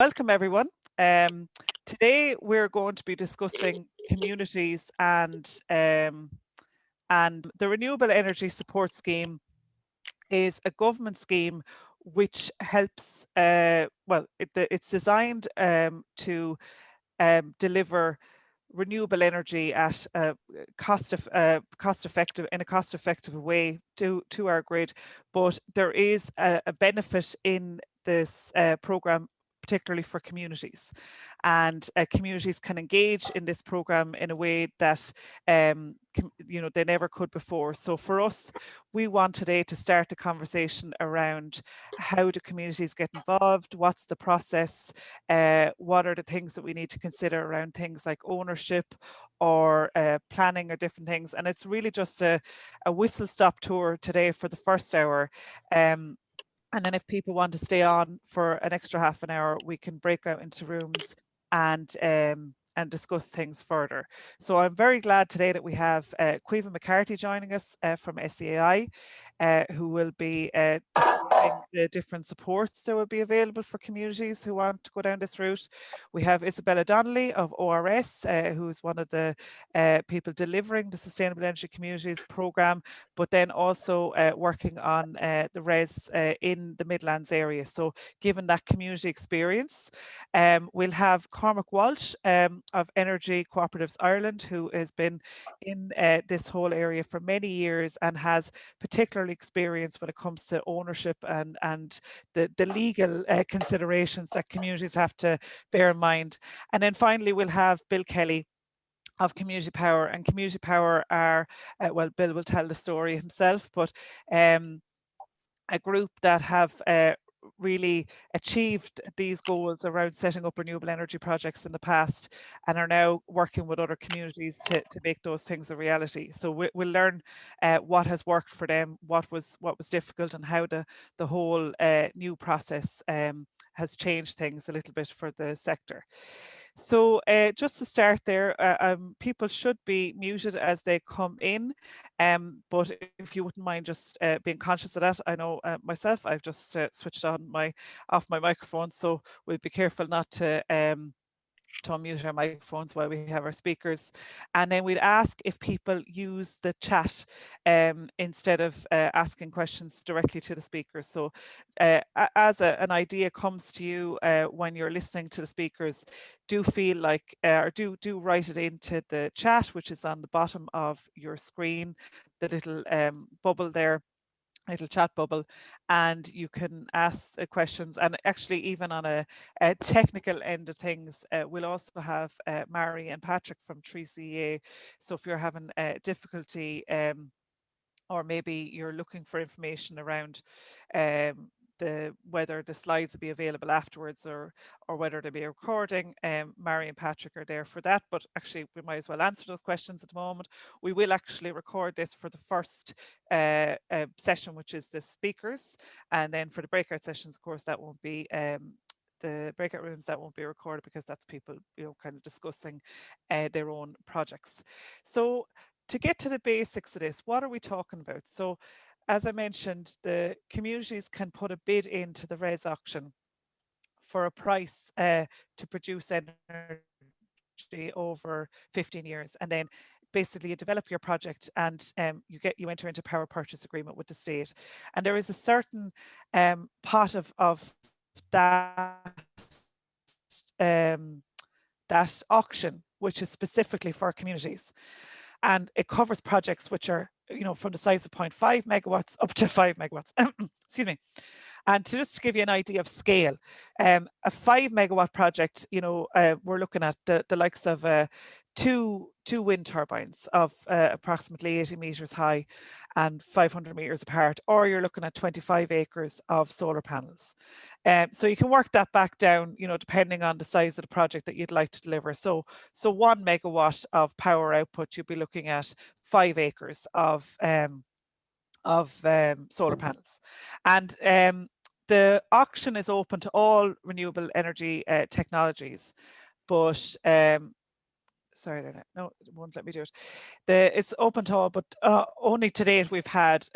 Welcome everyone. Today we're going to be discussing communities and the Renewable Energy Support Scheme is a government scheme which helps, it's designed to deliver renewable energy at a cost effective way to our grid, but there is a benefit in this program, particularly for communities, and communities can engage in this program in a way that they never could before. So for us, we want today to start the conversation around how do communities get involved, what's the process, what are the things that we need to consider around things like ownership or planning or different things. And it's really just a whistle stop tour today for the first hour. And then if people want to stay on for an extra half an hour, we can break out into rooms and discuss things further. So I'm very glad today that we have Caoimhe McCarthy joining us from SEAI, who will be describing the different supports that will be available for communities who want to go down this route. We have Isabella Donnelly of ORS, who is one of the people delivering the Sustainable Energy Communities programme, but then also working on the RESS in the Midlands area. So given that community experience, we'll have Cormac Walsh of Energy Cooperatives Ireland, who has been in this whole area for many years and has particularly experience when it comes to ownership and the legal considerations that communities have to bear in mind. And then finally, we'll have Bill Kelly of Community Power, and Community Power are, Bill will tell the story himself, but a group that have really achieved these goals around setting up renewable energy projects in the past and are now working with other communities to make those things a reality. So we'll learn what has worked for them, what was difficult, and how the whole new process has changed things a little bit for the sector. So just to start there, people should be muted as they come in, but if you wouldn't mind just being conscious of that. I know myself, I've just switched on off my microphone, so we'll be careful not to unmute our microphones while we have our speakers. And then we'd ask if people use the chat instead of asking questions directly to the speakers. So as an idea comes to you when you're listening to the speakers, do feel like, or do write it into the chat, which is on the bottom of your screen, the little bubble there, little chat bubble, and you can ask questions. And actually, even on a technical end of things, we'll also have Mary and Patrick from SEAI. So if you're having difficulty or maybe you're looking for information around whether the slides will be available afterwards or whether they'll be a recording, Mary and Patrick are there for that. But actually, we might as well answer those questions at the moment. We will actually record this for the first session, which is the speakers, and then for the breakout sessions, of course, that won't be the breakout rooms, that won't be recorded because that's people, kind of discussing their own projects. So to get to the basics of this, what are we talking about? So as I mentioned, the communities can put a bid into the RESS auction for a price to produce energy over 15 years. And then basically you develop your project and you enter into power purchase agreement with the state. And there is a certain pot of that that auction, which is specifically for communities. And it covers projects which are, from the size of 0.5 megawatts up to 5 megawatts. Excuse me. And just to give you an idea of scale, a 5 megawatt project, we're looking at the likes of two wind turbines of approximately 80 meters high and 500 meters apart, or you're looking at 25 acres of solar panels. So you can work that back down, depending on the size of the project that you'd like to deliver. So 1 megawatt of power output, you'd be looking at 5 acres of solar panels. And the auction is open to all renewable energy technologies, but sorry, no, it won't let me do it. It's open to all, but only to date we've had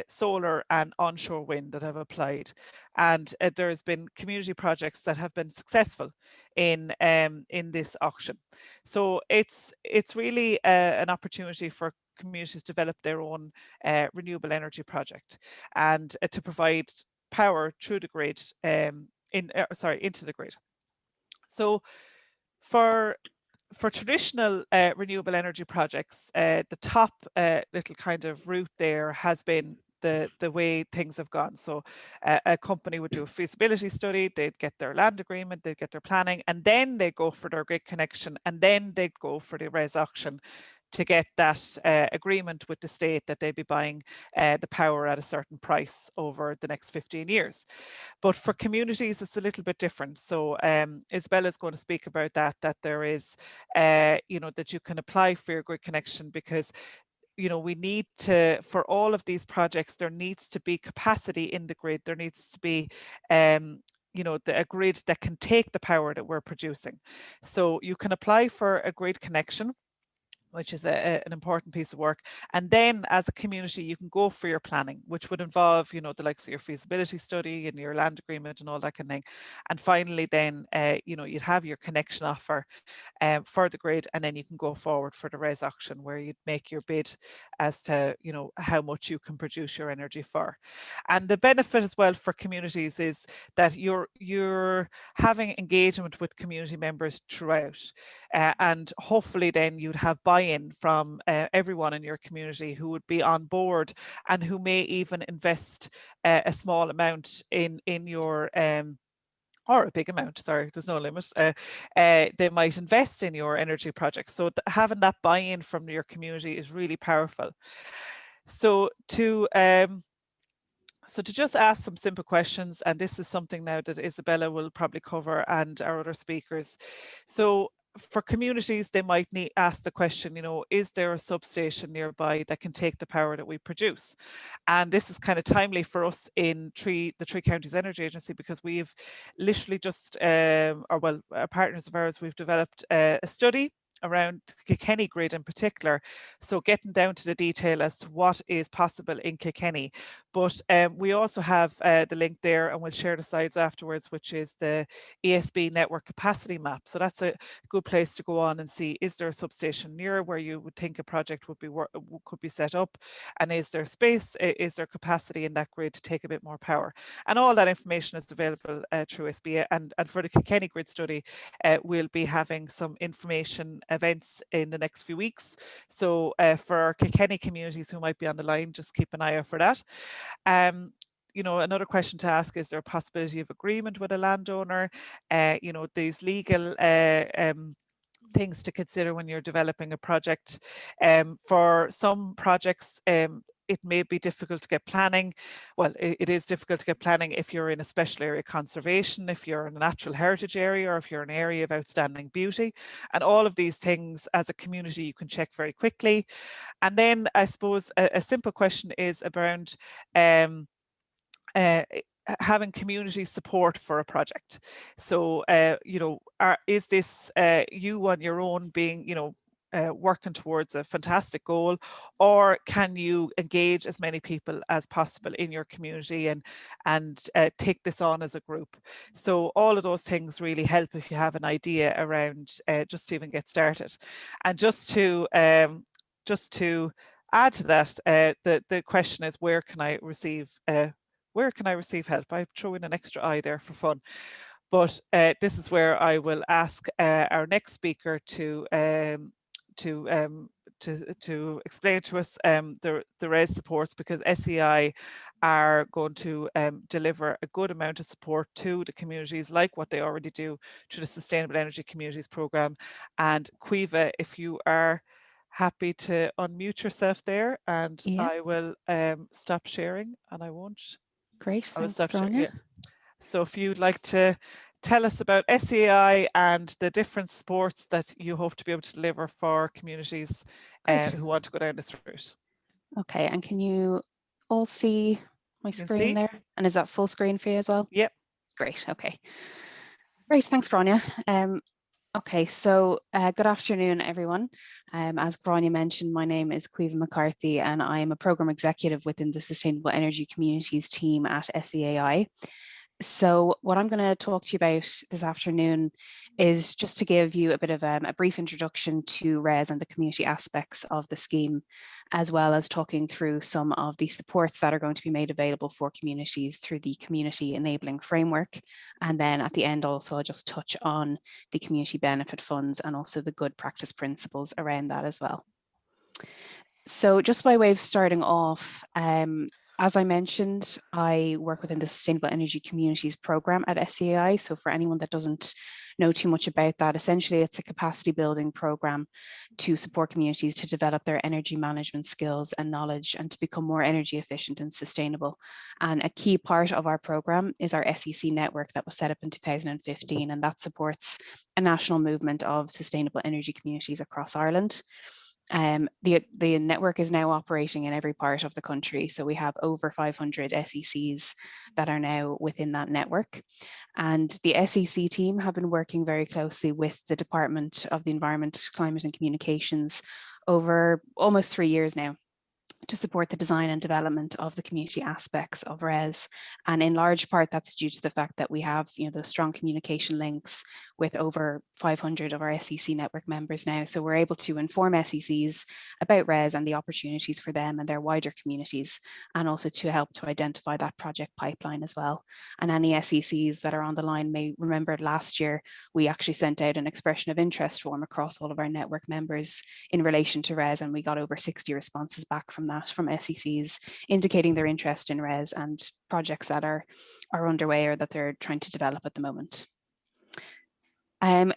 solar and onshore wind that have applied, and there's been community projects that have been successful in this auction. So it's really an opportunity for communities to develop their own renewable energy project, and to provide power through the grid, into the grid. So for traditional renewable energy projects, the top little kind of route there has been the way things have gone. So a company would do a feasibility study, they'd get their land agreement, they'd get their planning, and then they'd go for their grid connection, and then they'd go for the RESS auction to get that agreement with the state that they'd be buying the power at a certain price over the next 15 years. But for communities, it's a little bit different. So Isabella is going to speak about that there is, that you can apply for your grid connection, because we need to, for all of these projects, there needs to be capacity in the grid. There needs to be a grid that can take the power that we're producing. So you can apply for a grid connection, which is an important piece of work. And then as a community, you can go for your planning, which would involve, the likes of your feasibility study and your land agreement and all that kind of thing. And finally, then, you'd have your connection offer for the grid, and then you can go forward for the RESS auction, where you'd make your bid as to, how much you can produce your energy for. And the benefit as well for communities is that you're having engagement with community members throughout. And hopefully then you'd have buy-in from everyone in your community who would be on board, and who may even invest a small amount in your or a big amount, sorry, there's no limit, they might invest in your energy project. So having that buy-in from your community is really powerful. So to just ask some simple questions, and this is something now that Isabella will probably cover, and our other speakers. So for communities, they might ask the question, is there a substation nearby that can take the power that we produce? And this is kind of timely for us in the Three Counties Energy Agency, because we've literally just, partners of ours, we've developed a study around Kilkenny grid in particular. So getting down to the detail as to what is possible in Kilkenny. But we also have the link there, and we'll share the slides afterwards, which is the Esb Network Capacity Map. So that's a good place to go on and see, is there a substation near where you would think a project could be set up, and is there space, is there capacity in that grid to take a bit more power? And all that information is available through SBA. And for the Kilkenny grid study, we'll be having some information events in the next few weeks. So for our Kilkenny communities who might be on the line, just keep an eye out for that. Another question to ask, is there a possibility of agreement with a landowner? These legal things to consider when you're developing a project. For some projects, it may be difficult to get planning. Well, it is difficult to get planning if you're in a special area conservation, if you're in a natural heritage area, or if you're in an area of outstanding beauty. And all of these things as a community you can check very quickly. And then I suppose a simple question is around having community support for a project. So, is this you on your own being, working towards a fantastic goal, or can you engage as many people as possible in your community and take this on as a group? So all of those things really help if you have an idea around just to even get started. And just to add to that, the question is, where can I receive help? I throw in an extra I there for fun. But this is where I will ask our next speaker to explain to us the RESS supports, because SEAI are going to deliver a good amount of support to the communities, like what they already do through the Sustainable Energy Communities Programme. And Caoimhe, if you are happy to unmute yourself there, and I will stop sharing, and I won't. Great, thanks, Gráinne. Yeah. So if you'd like to tell us about SEAI and the different supports that you hope to be able to deliver for communities who want to go down this route. Okay, and can you all see my screen there? And is that full screen for you as well? Yep. Great, okay. Great, thanks, Gráinne. Okay, so good afternoon, everyone. As Grania mentioned, my name is Caoimhe McCarthy, and I am a program executive within the Sustainable Energy Communities team at SEAI. So what I'm going to talk to you about this afternoon is just to give you a bit of a brief introduction to RESS and the community aspects of the scheme, as well as talking through some of the supports that are going to be made available for communities through the Community Enabling Framework. And then at the end also, I'll just touch on the community benefit funds and also the good practice principles around that as well. So just by way of starting off, as I mentioned, I work within the Sustainable Energy Communities program at SEAI. So for anyone that doesn't know too much about that, essentially it's a capacity building program to support communities to develop their energy management skills and knowledge and to become more energy efficient and sustainable. And a key part of our program is our SEC network that was set up in 2015, and that supports a national movement of sustainable energy communities across Ireland. The network is now operating in every part of the country. So we have over 500 SECs that are now within that network. And the SEC team have been working very closely with the Department of the Environment, Climate and Communications over almost 3 years now to support the design and development of the community aspects of RESS. And in large part, that's due to the fact that we have, those strong communication links with over 500 of our SEC network members now. So we're able to inform SECs about RESS and the opportunities for them and their wider communities, and also to help to identify that project pipeline as well. And any SECs that are on the line may remember last year, we actually sent out an expression of interest form across all of our network members in relation to RESS, and we got over 60 responses back from that, from SECs, indicating their interest in RESS and projects that are underway or that they're trying to develop at the moment.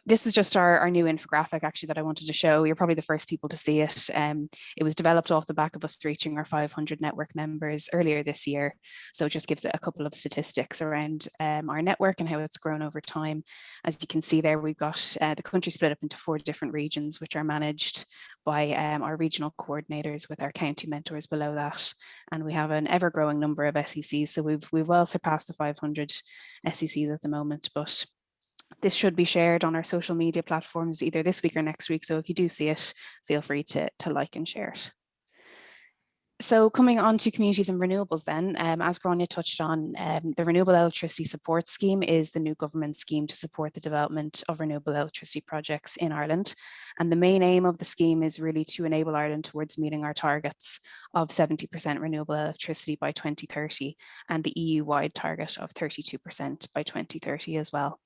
This is just our new infographic actually that I wanted to show. You're probably the first people to see it. It was developed off the back of us reaching our 500 network members earlier this year. So it just gives a couple of statistics around our network and how it's grown over time. As you can see there, we've got the country split up into 4 different regions, which are managed by our regional coordinators with our county mentors below that. And we have an ever-growing number of SECs. So we've well surpassed the 500 SECs at the moment, but this should be shared on our social media platforms either this week or next week. So if you do see it, feel free to like and share it. So coming on to communities and renewables then, as Grania touched on, the Renewable Electricity Support Scheme is the new government scheme to support the development of renewable electricity projects in Ireland. And the main aim of the scheme is really to enable Ireland towards meeting our targets of 70% renewable electricity by 2030 and the EU-wide target of 32% by 2030 as well.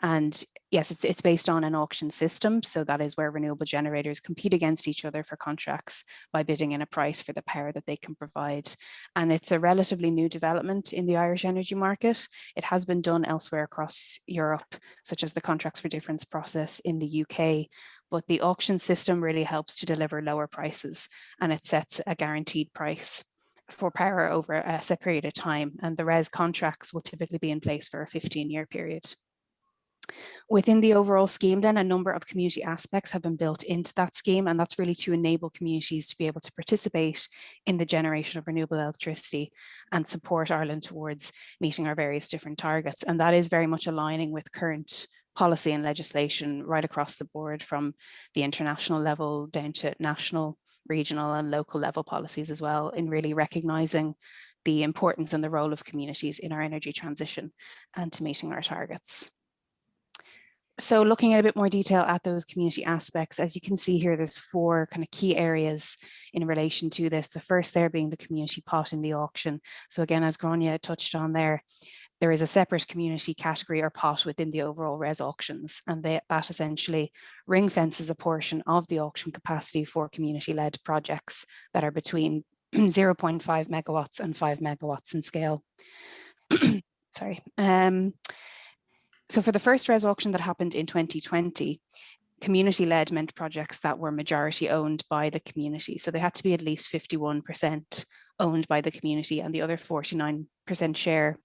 And yes, it's based on an auction system. So that is where renewable generators compete against each other for contracts by bidding in a price for the power that they can provide. And it's a relatively new development in the Irish energy market. It has been done elsewhere across Europe, such as the contracts for difference process in the UK. But the auction system really helps to deliver lower prices, and it sets a guaranteed price for power over a set period of time. And the RESS contracts will typically be in place for a 15-year period. Within the overall scheme, then, a number of community aspects have been built into that scheme, and that's really to enable communities to be able to participate in the generation of renewable electricity and support Ireland towards meeting our various different targets. And that is very much aligning with current policy and legislation right across the board, from the international level down to national, regional and local level policies as well, in really recognising the importance and the role of communities in our energy transition and to meeting our targets. So looking at a bit more detail at those community aspects, as you can see here, there's 4 kind of key areas in relation to this. The first there being the community pot in the auction. So again, as Grania touched on there is a separate community category or pot within the overall RESS auctions, and that essentially ring fences a portion of the auction capacity for community-led projects that are between 0.5 megawatts and 5 megawatts in scale. Sorry. So for the first RESS auction that happened in 2020, community-led meant projects that were majority owned by the community. So they had to be at least 51% owned by the community, and the other 49% share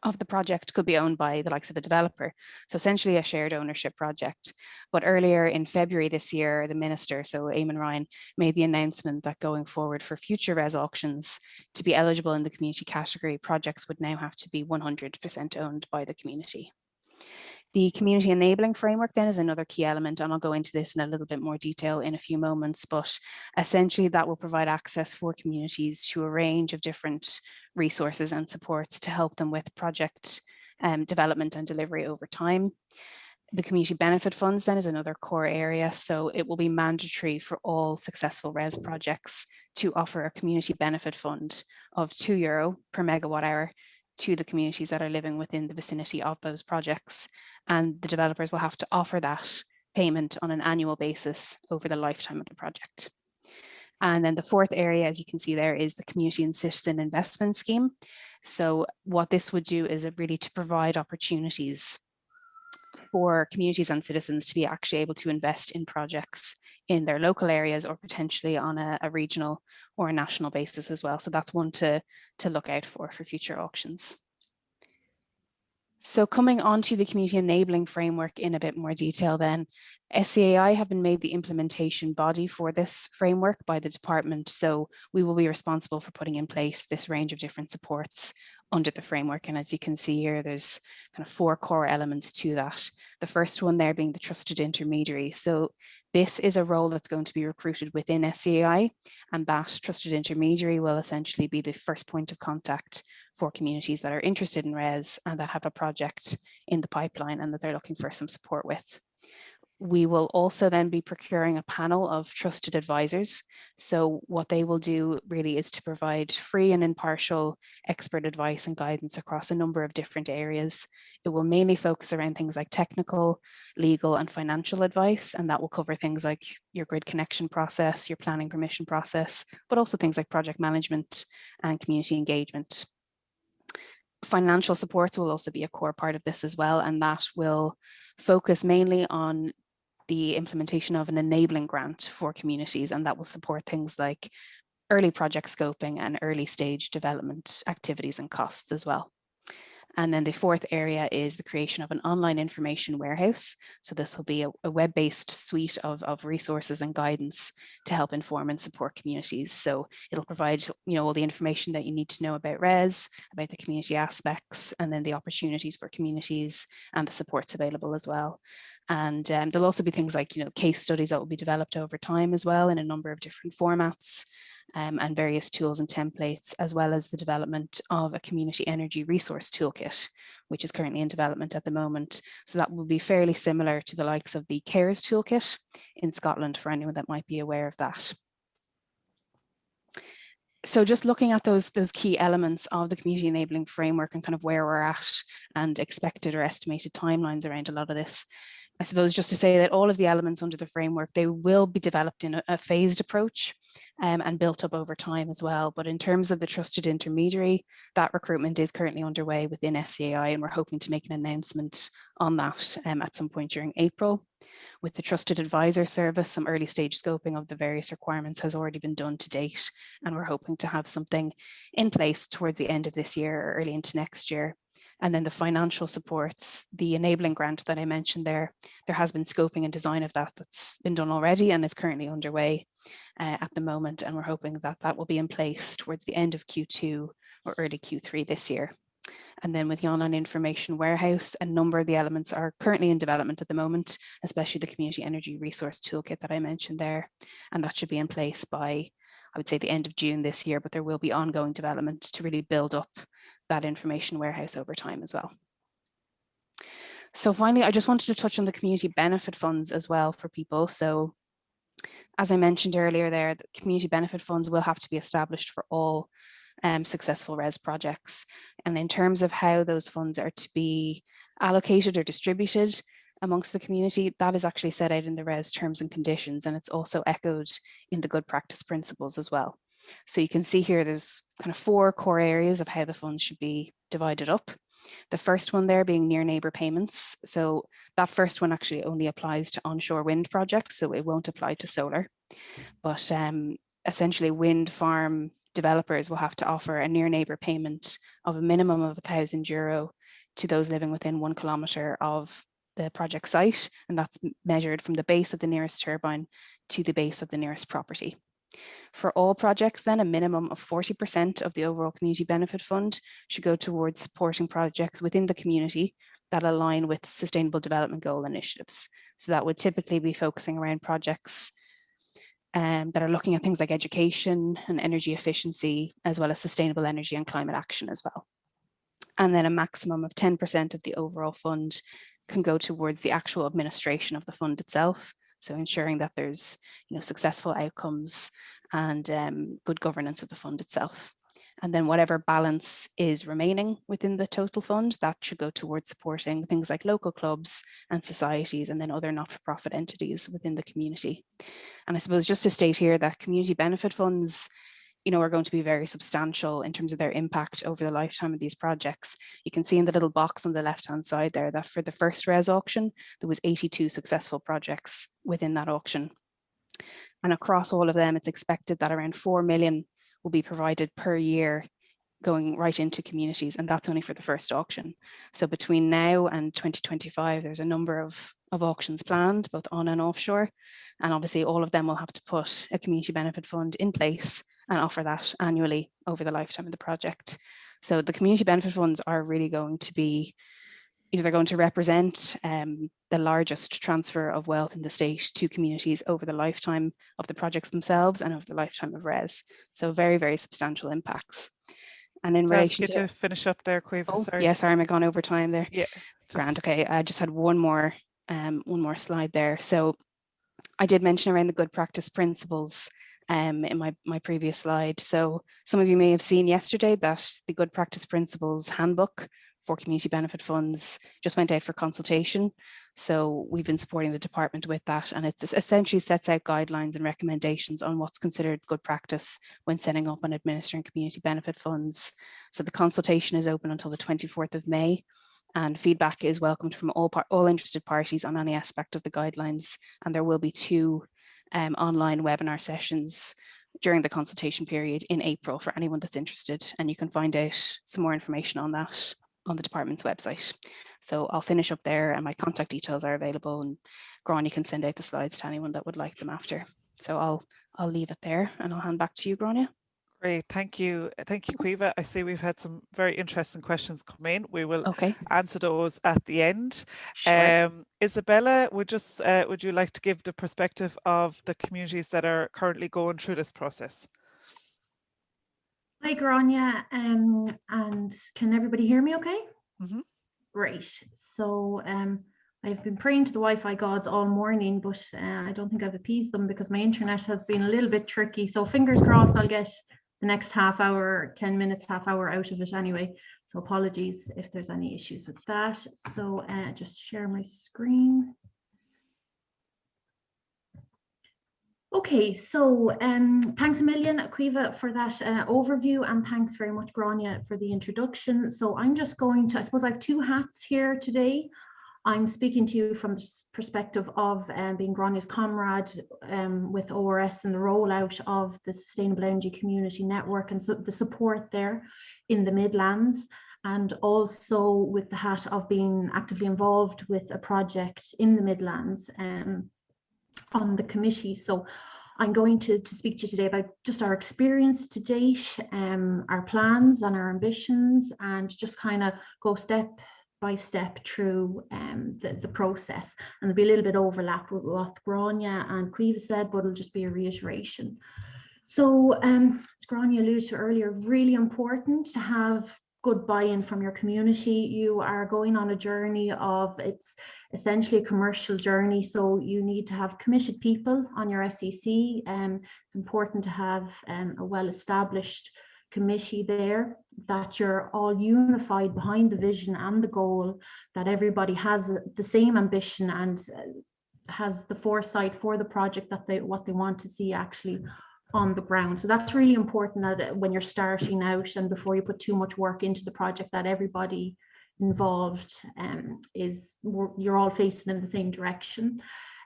of the project could be owned by the likes of a developer. So essentially a shared ownership project. But earlier in February this year, the minister, so Eamon Ryan, made the announcement that going forward for future RESS auctions, to be eligible in the community category, projects would now have to be 100% owned by the community. The community enabling framework then is another key element, and I'll go into this in a little bit more detail in a few moments, but essentially that will provide access for communities to a range of different resources and supports to help them with project development and delivery over time. The community benefit funds then is another core area. So it will be mandatory for all successful RESS projects to offer a community benefit fund of €2 per megawatt hour to the communities that are living within the vicinity of those projects. And the developers will have to offer that payment on an annual basis over the lifetime of the project. And then the fourth area, as you can see there, is the Community and Citizen Investment Scheme. So what this would do is really to provide opportunities for communities and citizens to be actually able to invest in projects in their local areas or potentially on a regional or a national basis as well. So that's one to look out for future auctions. So coming on to the community enabling framework in a bit more detail then, SEAI have been made the implementation body for this framework by the department. So we will be responsible for putting in place this range of different supports under the framework. And as you can see here, there's kind of 4 core elements to that. The first one there being the trusted intermediary. So this is a role that's going to be recruited within SEAI, and that trusted intermediary will essentially be the first point of contact for communities that are interested in RESS and that have a project in the pipeline and that they're looking for some support with. We will also then be procuring a panel of trusted advisors. So what they will do really is to provide free and impartial expert advice and guidance across a number of different areas. It will mainly focus around things like technical, legal, and financial advice, and that will cover things like your grid connection process, your planning permission process, but also things like project management and community engagement. Financial supports will also be a core part of this as well, and that will focus mainly on the implementation of an enabling grant for communities, and that will support things like early project scoping and early stage development activities and costs as well. And then the fourth area is the creation of an online information warehouse. So this will be a web-based suite of resources and guidance to help inform and support communities. So it'll provide, all the information that you need to know about RESS, about the community aspects, and then the opportunities for communities and the supports available as well. And there'll also be things like, case studies that will be developed over time as well in a number of different formats. And various tools and templates, as well as the development of a community energy resource toolkit, which is currently in development at the moment. So that will be fairly similar to the likes of the CARES toolkit in Scotland, for anyone that might be aware of that. So just looking at those key elements of the community enabling framework and kind of where we're at and expected or estimated timelines around a lot of this, I suppose just to say that all of the elements under the framework, they will be developed in a phased approach and built up over time as well. But in terms of the trusted intermediary, that recruitment is currently underway within SEAI, and we're hoping to make an announcement on that at some point during April. With the trusted advisor service, some early stage scoping of the various requirements has already been done to date, and we're hoping to have something in place towards the end of this year or early into next year. And then the financial supports, the enabling grant that I mentioned there has been scoping and design of that's been done already and is currently underway at the moment. And we're hoping that that will be in place towards the end of Q2 or early Q3 this year. And then with the online information warehouse, a number of the elements are currently in development at the moment, especially the community energy resource toolkit that I mentioned there. And that should be in place by, I would say, the end of June this year, but there will be ongoing development to really build up that information warehouse over time as well. So finally, I just wanted to touch on the community benefit funds as well for people. So as I mentioned earlier there, the community benefit funds will have to be established for all successful RESS projects. And in terms of how those funds are to be allocated or distributed amongst the community, that is actually set out in the RESS terms and conditions, and it's also echoed in the good practice principles as well. So you can see here there's kind of 4 core areas of how the funds should be divided up. The first one there being near neighbour payments. So that first one actually only applies to onshore wind projects, so it won't apply to solar. But essentially wind farm developers will have to offer a near neighbour payment of a minimum of €1,000 to those living within 1 kilometre of the project site, and that's measured from the base of the nearest turbine to the base of the nearest property. For all projects then, a minimum of 40% of the overall community benefit fund should go towards supporting projects within the community that align with sustainable development goal initiatives. So that would typically be focusing around projects that are looking at things like education and energy efficiency, as well as sustainable energy and climate action as well. And then a maximum of 10% of the overall fund can go towards the actual administration of the fund itself. So ensuring that there's successful outcomes and good governance of the fund itself. And then whatever balance is remaining within the total fund, that should go towards supporting things like local clubs and societies, and then other not-for-profit entities within the community. And I suppose just to state here that community benefit funds are going to be very substantial in terms of their impact over the lifetime of these projects. You can see in the little box on the left-hand side there that for the first RESS auction, there was 82 successful projects within that auction. And across all of them, it's expected that around 4 million will be provided per year going right into communities, and that's only for the first auction. So between now and 2025, there's a number of auctions planned, both on and offshore. And obviously all of them will have to put a community benefit fund in place and offer that annually over the lifetime of the project. So the community benefit funds are really going to be, they're going to represent the largest transfer of wealth in the state to communities over the lifetime of the projects themselves and over the lifetime of RESS. So very, very substantial impacts. And in relation to finish up there, Caoimhe, oh, sorry. Yeah, sorry, I'm gone over time there. Yeah. Grand, okay. I just had one more slide there. So I did mention around the good practice principles in my previous slide. So some of you may have seen yesterday that the good practice principles handbook for community benefit funds just went out for consultation. So we've been supporting the department with that, and it essentially sets out guidelines and recommendations on what's considered good practice when setting up and administering community benefit funds. So the consultation is open until the 24th of May, and feedback is welcomed from all interested parties on any aspect of the guidelines. And there will be 2 online webinar sessions during the consultation period in April for anyone that's interested. And you can find out some more information on that on the department's website. So I'll finish up there, and my contact details are available, and Gráinne can send out the slides to anyone that would like them after. So I'll leave it there, and I'll hand back to you, Gráinne. Great, thank you, Caoimhe. I see we've had some very interesting questions come in. We will answer those at the end. Sure. Isabella, would you like to give the perspective of the communities that are currently going through this process? Hi, Gráinne, and can everybody hear me okay? Mm-hmm. Great. So I've been praying to the Wi-Fi gods all morning, but I don't think I've appeased them because my internet has been a little bit tricky. So fingers crossed I'll get the next half hour, 10 minutes, half hour out of it anyway. So apologies if there's any issues with that. So just share my screen. Okay, so thanks a million, Caoimhe, for that overview, and thanks very much, Gráinne, for the introduction. So I'm just going to, I suppose I have 2 hats here today. I'm speaking to you from the perspective of being Gráinne's comrade with ORS and the rollout of the Sustainable Energy Community Network and so the support there in the Midlands, and also with the hat of being actively involved with a project in the Midlands on the committee. So I'm going to speak to you today about just our experience to date, our plans and our ambitions, and just kind of go step by step through the process. And there'll be a little bit overlap with what Gráinne and Caoimhe said, but it'll just be a reiteration. So as Gráinne alluded to earlier, really important to have good buy-in from your community. You are going on a journey it's essentially a commercial journey, so you need to have committed people on your SEC. It's important to have a well-established committee there, that you're all unified behind the vision and the goal, that everybody has the same ambition and has the foresight for the project that what they want to see actually on the ground. So that's really important that when you're starting out and before you put too much work into the project, that everybody involved you're all facing in the same direction.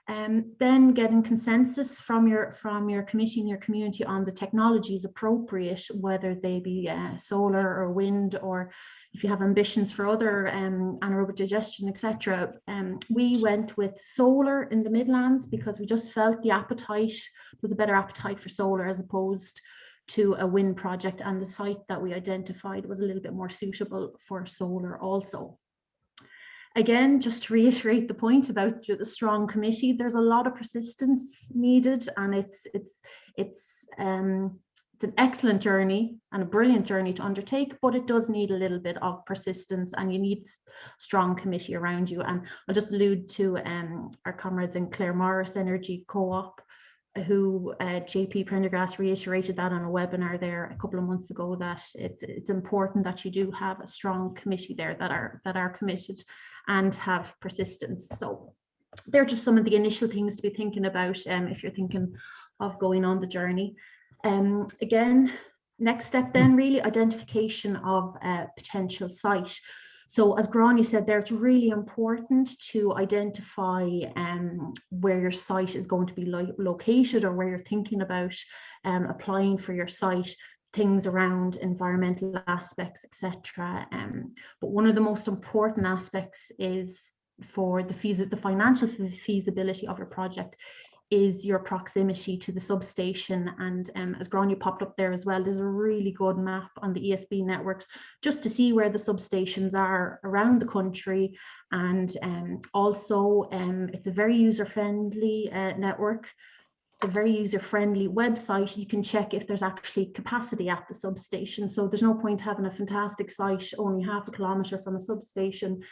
Then getting consensus from your committee and your community on the technologies appropriate, whether they be solar or wind, or if you have ambitions for other anaerobic digestion, etc. We went with solar in the Midlands because we just felt the appetite was a better appetite for solar as opposed to a wind project, and the site that we identified was a little bit more suitable for solar also. Again, just to reiterate the point about the strong committee, there's a lot of persistence needed, and it's an excellent journey and a brilliant journey to undertake, but it does need a little bit of persistence, and you need strong committee around you. And I'll just allude to our comrades in Clare Morris Energy Co-op, who JP Prendergast reiterated that on a webinar there a couple of months ago, that it's important that you do have a strong committee there that are committed and have persistence. So they're just some of the initial things to be thinking about if you're thinking of going on the journey. Again, next step then, really identification of a potential site. So as Grania said there, it's really important to identify where your site is going to be located, or where you're thinking about applying for your site, things around environmental aspects, etc. But one of the most important aspects is for the financial feasibility of your project is your proximity to the substation. And as Grania popped up there as well, there's a really good map on the Esb networks just to see where the substations are around the country. And also it's a very user-friendly network, a very user-friendly website. You can check if there's actually capacity at the substation. So there's no point having a fantastic site only half a kilometre from a substation,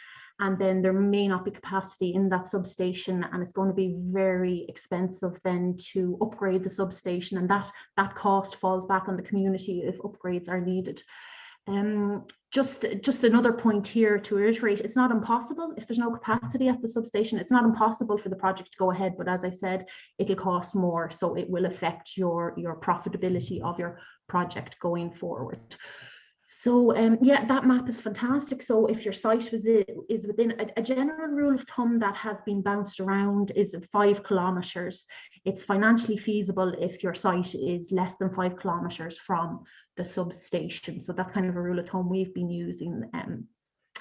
and then there may not be capacity in that substation, and it's going to be very expensive then to upgrade the substation, and that cost falls back on the community if upgrades are needed. Just another point here to reiterate, it's not impossible. If there's no capacity at the substation, it's not impossible for the project to go ahead, but as I said, it'll cost more, so it will affect your profitability of your project going forward. So yeah, that map is fantastic. So if your site is within a general rule of thumb that has been bounced around is 5 kilometres. It's financially feasible if your site is less than 5 kilometres from the substation. So that's kind of a rule of thumb we've been using.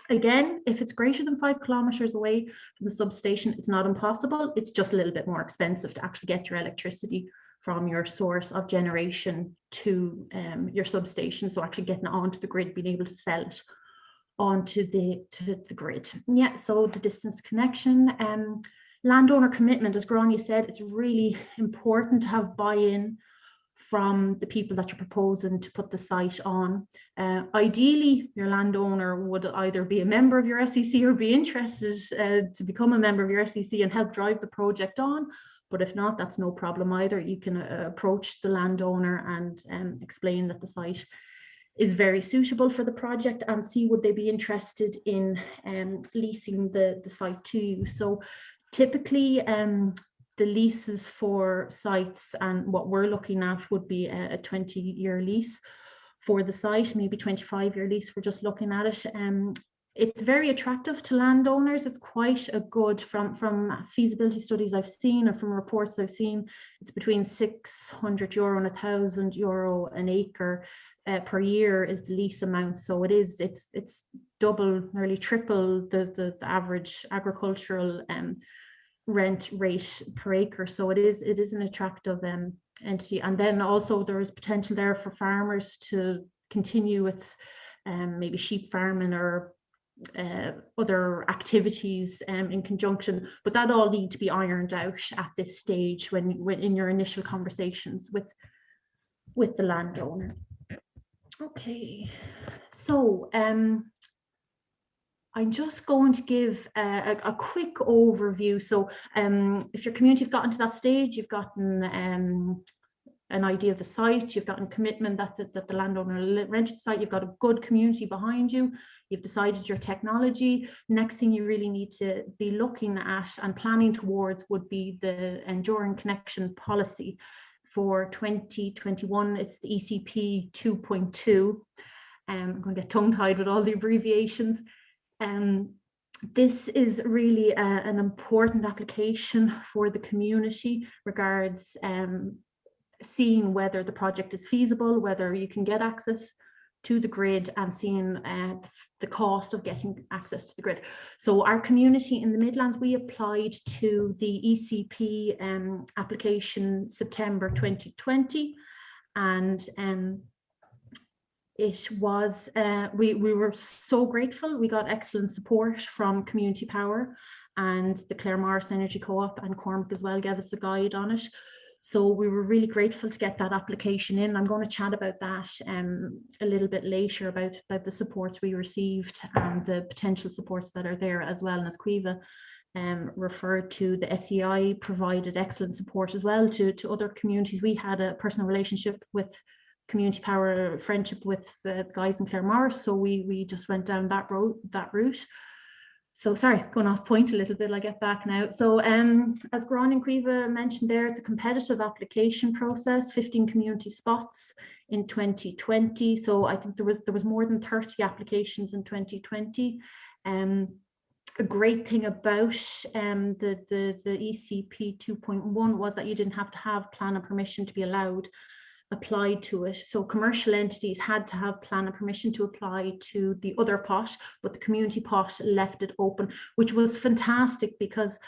Again, if it's greater than 5 kilometres away from the substation, it's not impossible. It's just a little bit more expensive to actually get your electricity from your source of generation to your substation. So actually getting it onto the grid, being able to sell it onto the grid. Yeah, so the distance connection, landowner commitment, as Grania said, it's really important to have buy-in from the people that you're proposing to put the site on. Ideally, your landowner would either be a member of your SEC or be interested to become a member of your SEC and help drive the project on. But if not, that's no problem either. You can approach the landowner and explain that the site is very suitable for the project and see would they be interested in leasing the site to you. So typically the leases for sites and what we're looking at would be a 20-year lease for the site, maybe 25-year lease. We're just looking at it. It's very attractive to landowners. It's quite a good, from feasibility studies I've seen or from reports I've seen, it's between €600 and €1,000 an acre per year is the lease amount. So it's double, nearly triple the average agricultural rent rate per acre. So it is an attractive entity. And then also there is potential there for farmers to continue with maybe sheep farming or other activities in conjunction, but that all need to be ironed out at this stage when in your initial conversations with the landowner. Okay, so I'm just going to give a quick overview. So if your community have gotten to that stage, you've gotten an idea of the site, you've gotten commitment that the landowner rented the site, you've got a good community behind you, you've decided your technology. Next thing you really need to be looking at and planning towards would be the Enduring Connection Policy for 2021. It's the ECP 2.2. I'm going to get tongue-tied with all the abbreviations. This is really an important application for the community regards seeing whether the project is feasible, whether you can get access to the grid and seeing the cost of getting access to the grid. So our community in the Midlands, we applied to the ECP application September 2020, and it was, we were so grateful. We got excellent support from Community Power, and the Claremorris Energy Co-op and Cormac as well gave us a guide on it. So we were really grateful to get that application in. I'm going to chat about that a little bit later, about the supports we received and the potential supports that are there as well. And as Caoimhe referred to, the SEAI provided excellent support as well to other communities. We had a personal relationship with Community Power, friendship with the guys in Claremorris, so we just went down that route. So sorry, going off point a little bit, I'll get back now. So as Gráinne and Caoimhe mentioned there, it's a competitive application process, 15 community spots in 2020. So I think there was more than 30 applications in 2020. A great thing about the ECP 2.1 was that you didn't have to have plan and permission to be applied to it. So commercial entities had to have plan and permission to apply to the other pot, but the community pot left it open, which was fantastic, because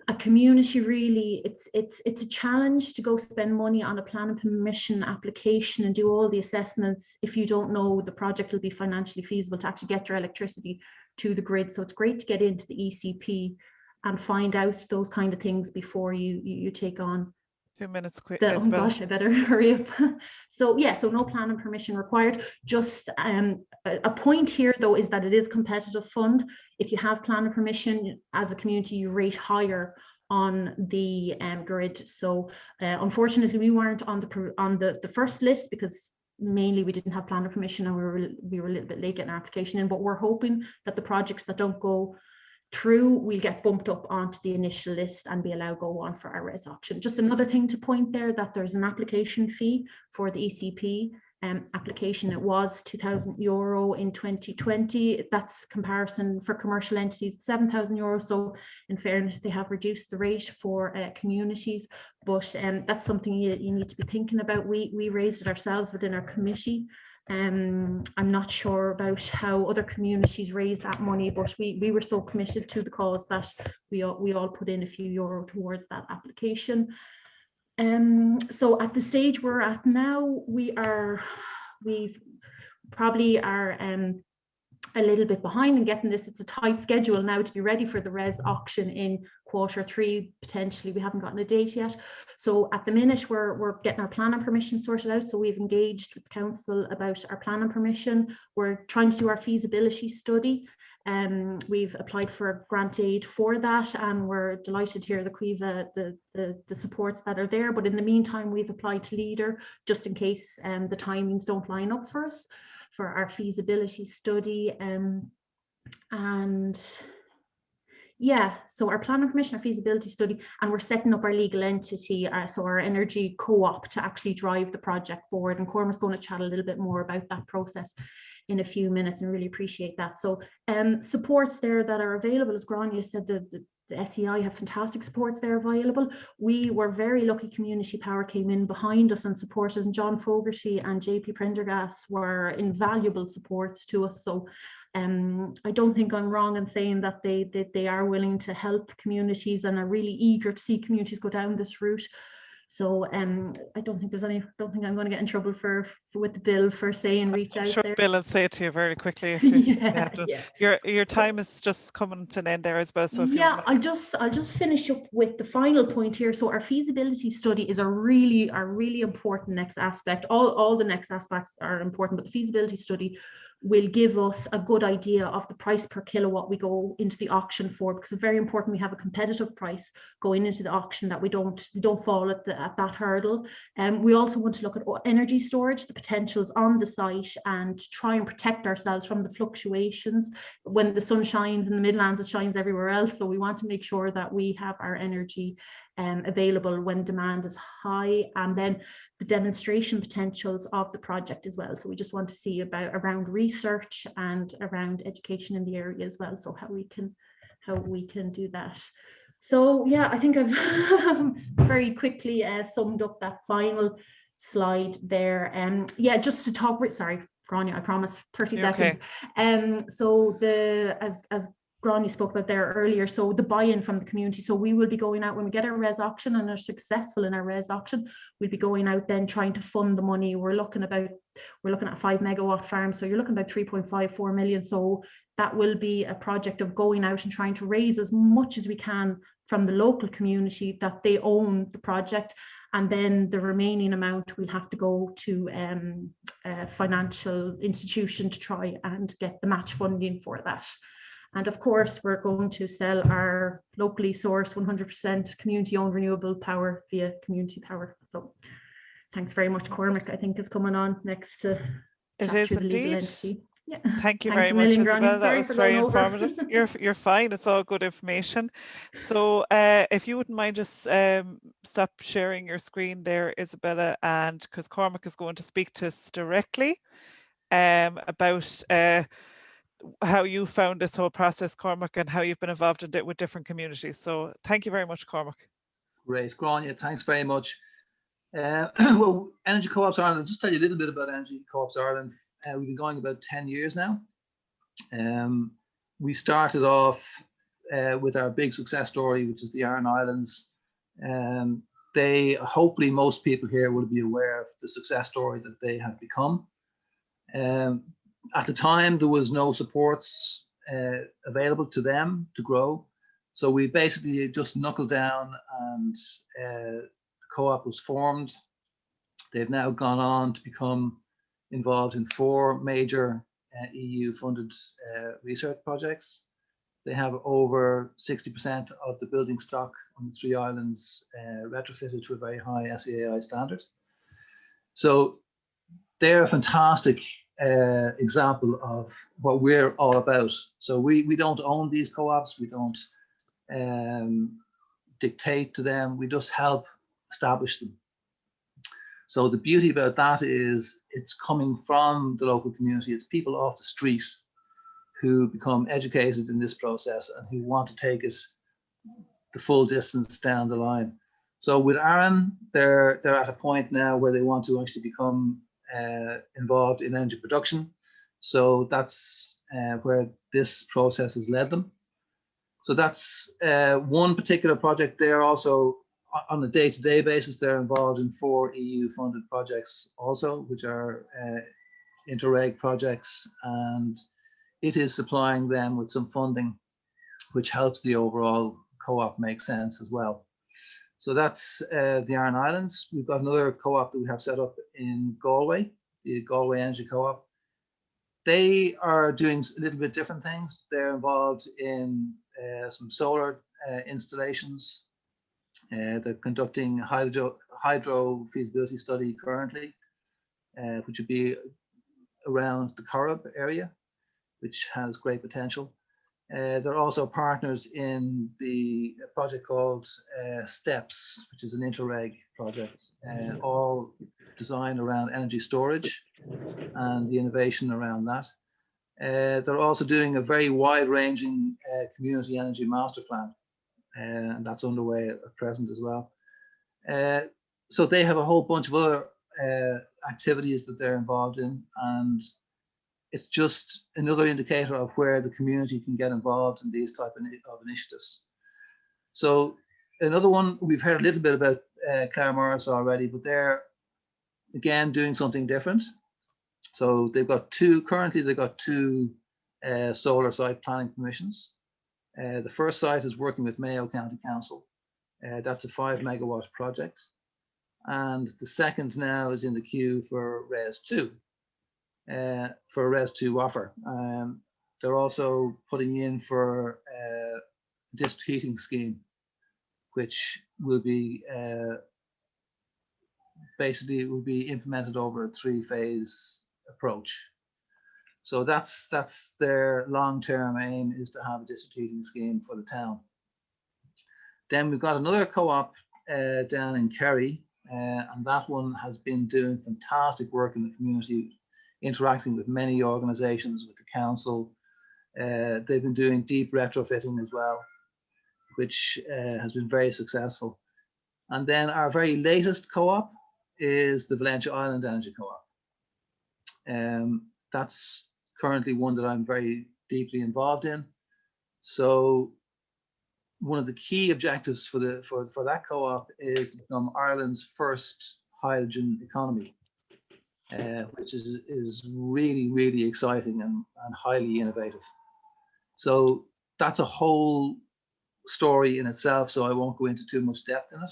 a community really, it's a challenge to go spend money on a plan and permission application and do all the assessments if you don't know the project will be financially feasible to actually get your electricity to the grid. So it's great to get into the ECP and find out those kind of things before you take on. 2 minutes quick. Oh gosh, I better hurry up. So yeah, so no plan and permission required. Just a point here though is that it is competitive fund. If you have plan and permission as a community, you rate higher on the grid. So unfortunately, we weren't on the first list because mainly we didn't have plan and permission, and we were a little bit late getting our application in. But we're hoping that the projects that don't go through, we'll get bumped up onto the initial list and be allowed go on for our RESS auction. Just another thing to point there, that there's an application fee for the ECP application. It was €2,000 in 2020. That's comparison for commercial entities, €7,000. So in fairness, they have reduced the rate for communities, but that's something you need to be thinking about. We raised it ourselves within our committee. I'm not sure about how other communities raise that money, but we were so committed to the cause that we all put in a few euro towards that application. So at the stage we're at now, we probably are a little bit behind in getting this. It's a tight schedule now to be ready for the RESS auction in Q3, potentially. We haven't gotten a date yet. So at the minute, we're getting our plan and permission sorted out. So we've engaged with council about our plan and permission. We're trying to do our feasibility study. We've applied for grant aid for that, and we're delighted to hear the Caoimhe, the supports that are there. But in the meantime, we've applied to LEADER just in case the timings don't line up for us for our feasibility study. And yeah, so our plan and permission, our feasibility study, and we're setting up our legal entity, so our energy co-op, to actually drive the project forward. And Cormac's going to chat a little bit more about that process in a few minutes, and really appreciate that. So supports there that are available, as Gráinne said, the SEAI have fantastic supports there available. We were very lucky. Community Power came in behind us and supported us, and John Fogarty and JP Prendergast were invaluable supports to us. So I don't think I'm wrong in saying that they are willing to help communities and are really eager to see communities go down this route. So I don't think I'm going to get in trouble with the bill for saying reach out there. Bill will say it to you very quickly if you have to. Yeah. Your time is just coming to an end there as well. So if I'll just finish up with the final point here. So our feasibility study is a really important next aspect. All the next aspects are important, but the feasibility study will give us a good idea of the price per kilowatt we go into the auction for, because it's very important we have a competitive price going into the auction, that we don't fall at that hurdle. We also want to look at energy storage, the potentials on the site, and try and protect ourselves from the fluctuations. When the sun shines in the Midlands, it shines everywhere else. So we want to make sure that we have our energy available when demand is high, and then the demonstration potentials of the project as well. So we just want to see around research and around education in the area as well, so how we can do that. So yeah, I think I've very quickly summed up that final slide there. Yeah, just to talk, sorry, Grania, I promise, 30 You're seconds. okay. So as Grania spoke about there earlier, so the buy-in from the community. So we will be going out when we get our RESS auction and are successful in our RESS auction, we'll be going out then trying to fund the money. We're looking at a 5 megawatt farm, so you're looking about 3.54 million. So that will be a project of going out and trying to raise as much as we can from the local community that they own the project, and then the remaining amount we'll have to go to a financial institution to try and get the match funding for that. And of course, we're going to sell our locally sourced 100% community-owned renewable power via community power. So thanks very much. Cormac, I think, is coming on next to chat through the legal entity. Yeah. Thank you Thanks very much, Grania. Isabel. That Sorry was for very going over. informative. You're fine. It's all good information. So if you wouldn't mind just stop sharing your screen there, Isabella, and because Cormac is going to speak to us directly about how you found this whole process, Cormac, and how you've been involved in it with different communities. So thank you very much, Cormac. Great, Grania, thanks very much. Well, Energy Co-ops Ireland, I'll just tell you a little bit about Energy Co-ops Ireland. We've been going about 10 years now. We started off with our big success story, which is the Aran Islands. Hopefully most people here will be aware of the success story that they have become. At the time, there was no supports available to them to grow. So we basically just knuckled down, and the co-op was formed. They've now gone on to become involved in 4 major EU-funded research projects. They have over 60% of the building stock on the 3 islands retrofitted to a very high SEAI standard. So they're a fantastic example of what we're all about. So we don't own these co-ops, we don't dictate to them, we just help establish them. So the beauty about that is it's coming from the local community. It's people off the street who become educated in this process and who want to take it the full distance down the line. So with Aran, they're at a point now where they want to actually become involved in energy production. So that's where this process has led them. So that's one particular project. They're also on a day-to-day basis, they're involved in 4 EU-funded projects also, which are interreg projects, and it is supplying them with some funding, which helps the overall co-op make sense as well. So that's the Aran Islands. We've got another co-op that we have set up in Galway, the Galway Energy Co-op. They are doing a little bit different things. They're involved in some solar installations. They're conducting hydro feasibility study currently, which would be around the Corrib area, which has great potential. They're also partners in the project called STEPS, which is an interreg project, all designed around energy storage and the innovation around that. They're also doing a very wide-ranging community energy master plan, and that's underway at present as well. So they have a whole bunch of other activities that they're involved in, and it's just another indicator of where the community can get involved in these type of initiatives. So another one, we've heard a little bit about Claremorris already, but they're again doing something different. So they've got currently they've got 2 solar site planning permissions. The first site is working with Mayo County Council. That's a 5 megawatt project. And the second now is in the queue for RESS 2, for a RESS 2 offer. They're also putting in for a district heating scheme, which will be basically it will be implemented over a 3-phase approach. So that's their long-term aim, is to have a district heating scheme for the town. Then we've got another co-op down in Kerry, and that one has been doing fantastic work in the community, interacting with many organisations, with the council. They've been doing deep retrofitting as well, which has been very successful. And then our very latest co-op is the Valencia Island Energy Co-op. that's currently one that I'm very deeply involved in. So one of the key objectives for that co-op is to become Ireland's first hydrogen economy, which is really, really exciting and highly innovative. So that's a whole story in itself, so I won't go into too much depth in it.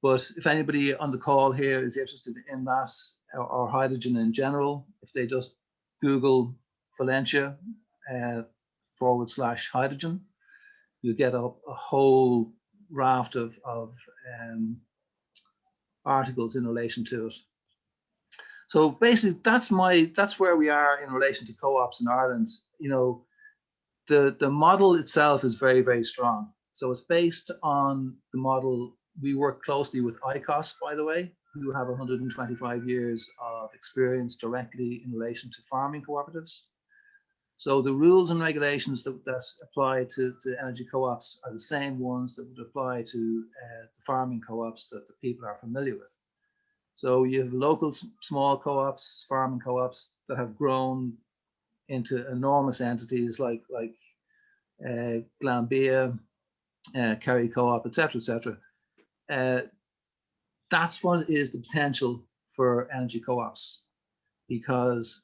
But if anybody on the call here is interested in that or hydrogen in general, if they just Google Valencia /hydrogen, you get a whole raft of articles in relation to it. So basically, that's where we are in relation to co-ops in Ireland. You know, the model itself is very, very strong. So it's based on the model. We work closely with ICOS, by the way, who have 125 years of experience directly in relation to farming cooperatives. So the rules and regulations that apply to energy co-ops are the same ones that would apply to the farming co-ops that the people are familiar with. So you have local small co-ops, farming co-ops that have grown into enormous entities like Glanbia, Kerry Co-op, etc. That's what is the potential for energy co-ops, because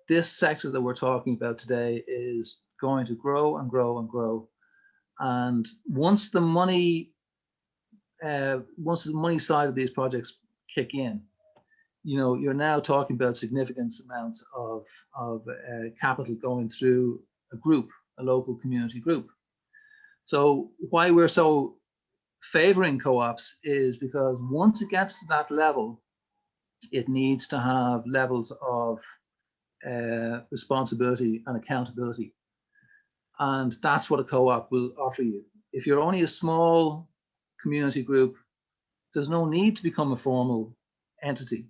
this sector that we're talking about today is going to grow and grow and grow. And once the money side of these projects kick in, you know, you're now talking about significant amounts of capital going through a local community group. So why we're so favoring co-ops is because once it gets to that level, it needs to have levels of responsibility and accountability. And that's what a co-op will offer you. If you're only a small community group, there's no need to become a formal entity.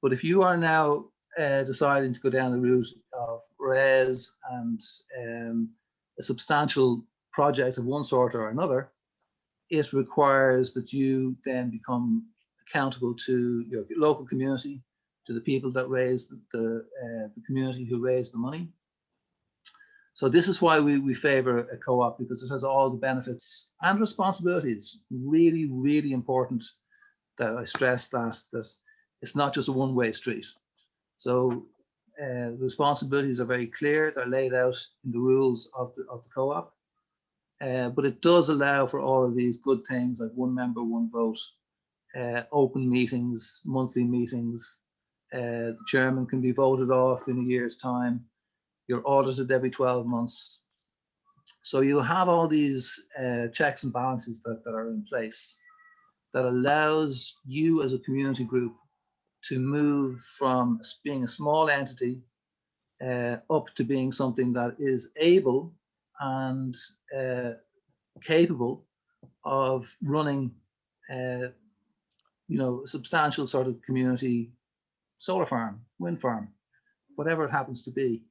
But if you are now deciding to go down the route of RESS and a substantial project of one sort or another, it requires that you then become accountable to your local community, to the people that raise the community who raised the money. So this is why we favor a co-op, because it has all the benefits and responsibilities. Really, really important that I stress that it's not just a one-way street. So the responsibilities are very clear. They're laid out in the rules of the co-op. But it does allow for all of these good things like one member, one vote, open meetings, monthly meetings. The chairman can be voted off in a year's time. You're audited every 12 months. So you have all these checks and balances that are in place that allows you as a community group to move from being a small entity up to being something that is able and capable of running you know, a substantial sort of community solar farm, wind farm, whatever it happens to be,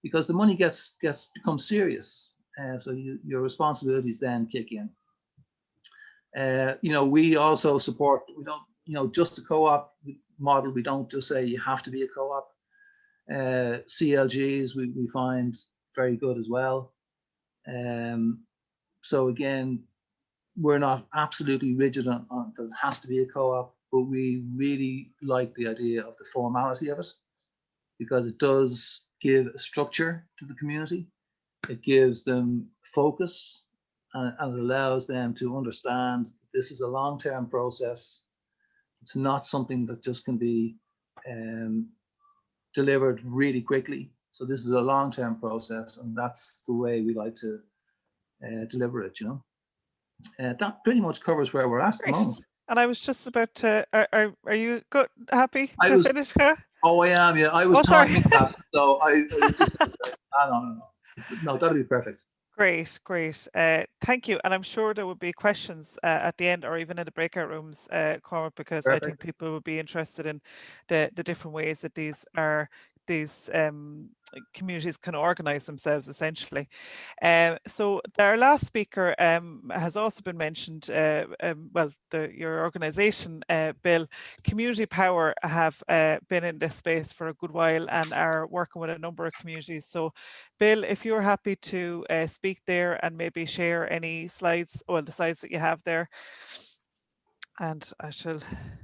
because the money becomes serious. So your responsibilities then kick in. You know, we also support, we don't, you know, just a co-op model. We don't just say you have to be a co-op. CLGs we find very good as well. So again, we're not absolutely rigid on that it has to be a co-op, but we really like the idea of the formality of it, because it does give a structure to the community. It gives them focus, and it allows them to understand this is a long-term process. It's not something that just can be delivered really quickly. So this is a long-term process, and that's the way we like to deliver it, you know. That pretty much covers where we're at the moment. And I was just about to, are you good, happy to finish here? Oh, I am, yeah. I was timing that, so I was just no, that'll be perfect. Great. Thank you. And I'm sure there would be questions at the end or even in the breakout rooms, Cormac, because perfect. I think people would be interested in the different ways that these are these communities can organize themselves essentially. So our last speaker has also been mentioned, well, your organization, Bill. Community Power have been in this space for a good while and are working with a number of communities. So Bill, if you're happy to speak there and maybe share any slides, well, the slides that you have there. And I shall.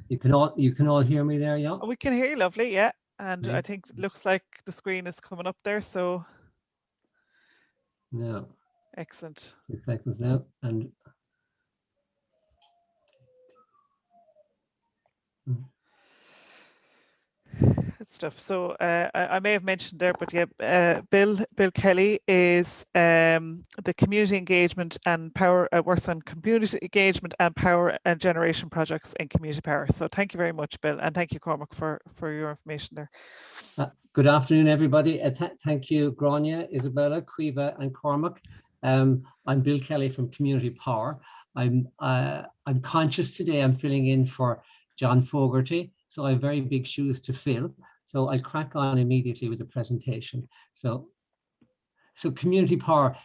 You can all hear me there, yeah? We can hear you lovely, yeah. And Okay. I think it looks like the screen is coming up there, so. No. Excellent. 6 seconds now, and Good stuff. So I may have mentioned there, but yeah, Bill Kelly is the community engagement and power, works on community engagement and power and generation projects in Community Power. So thank you very much, Bill, and thank you, Cormac, for your information there. Good afternoon, everybody. Thank you, Grania, Isabella, Caoimhe, and Cormac. I'm Bill Kelly from Community Power. I'm conscious today I'm filling in for John Fogarty, so I have very big shoes to fill. So I'll crack on immediately with the presentation. So Community Power,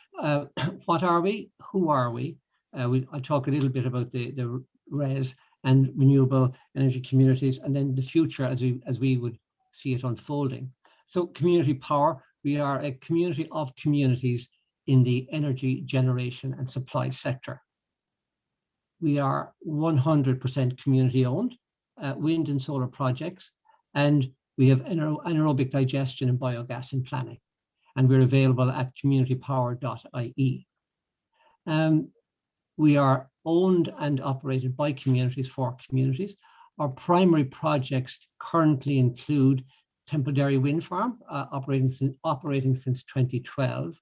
what are we? Who are we? I'll talk a little bit about the RESS and renewable energy communities, and then the future as we would see it unfolding. So Community Power, we are a community of communities in the energy generation and supply sector. We are 100% community owned, wind and solar projects, and we have anaerobic digestion and biogas in planning. And we're available at communitypower.ie. We are owned and operated by communities for communities. Our primary projects currently include Temple Wind Farm, operating since 2012,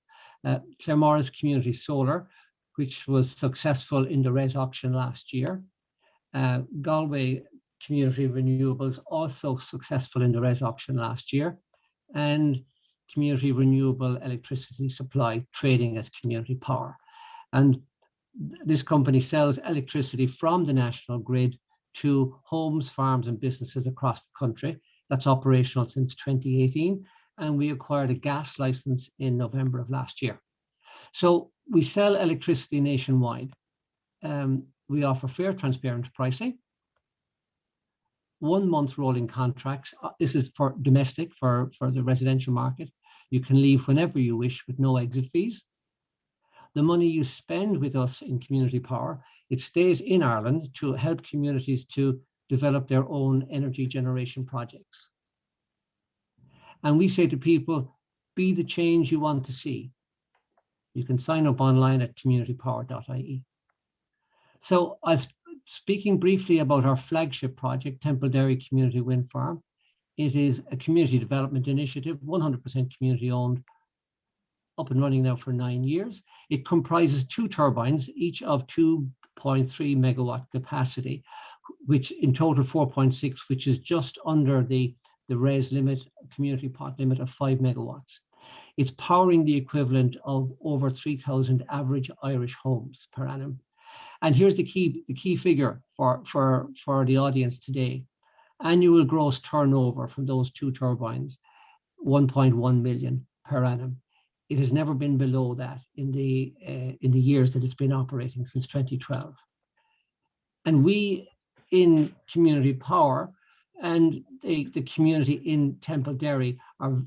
Claremorris Community Solar, which was successful in the RESS auction last year. Galway Community Renewables, also successful in the RESS auction last year. And Community Renewable Electricity Supply, trading as Community Power. And this company sells electricity from the national grid to homes, farms, and businesses across the country. That's operational since 2018. And we acquired a gas license in November of last year. So we sell electricity nationwide. We offer fair, transparent pricing, 1 month rolling contracts. This is for domestic, for the residential market. You can leave whenever you wish with no exit fees. The money you spend with us in Community Power, it stays in Ireland to help communities to develop their own energy generation projects. And we say to people, be the change you want to see. You can sign up online at communitypower.ie. So speaking briefly about our flagship project, Temple Community Wind Farm. It is a community development initiative, 100% community owned, up and running now for 9 years. It comprises 2 turbines, each of 2.3 megawatt capacity, which in total 4.6, which is just under the RESS limit, community pot limit of 5 megawatts. It's powering the equivalent of over 3,000 average Irish homes per annum. And here's the key figure for the audience today. Annual gross turnover from those 2 turbines, 1.1 million per annum. It has never been below that in the years that it's been operating since 2012. And we in Community Power and the community in Temple are,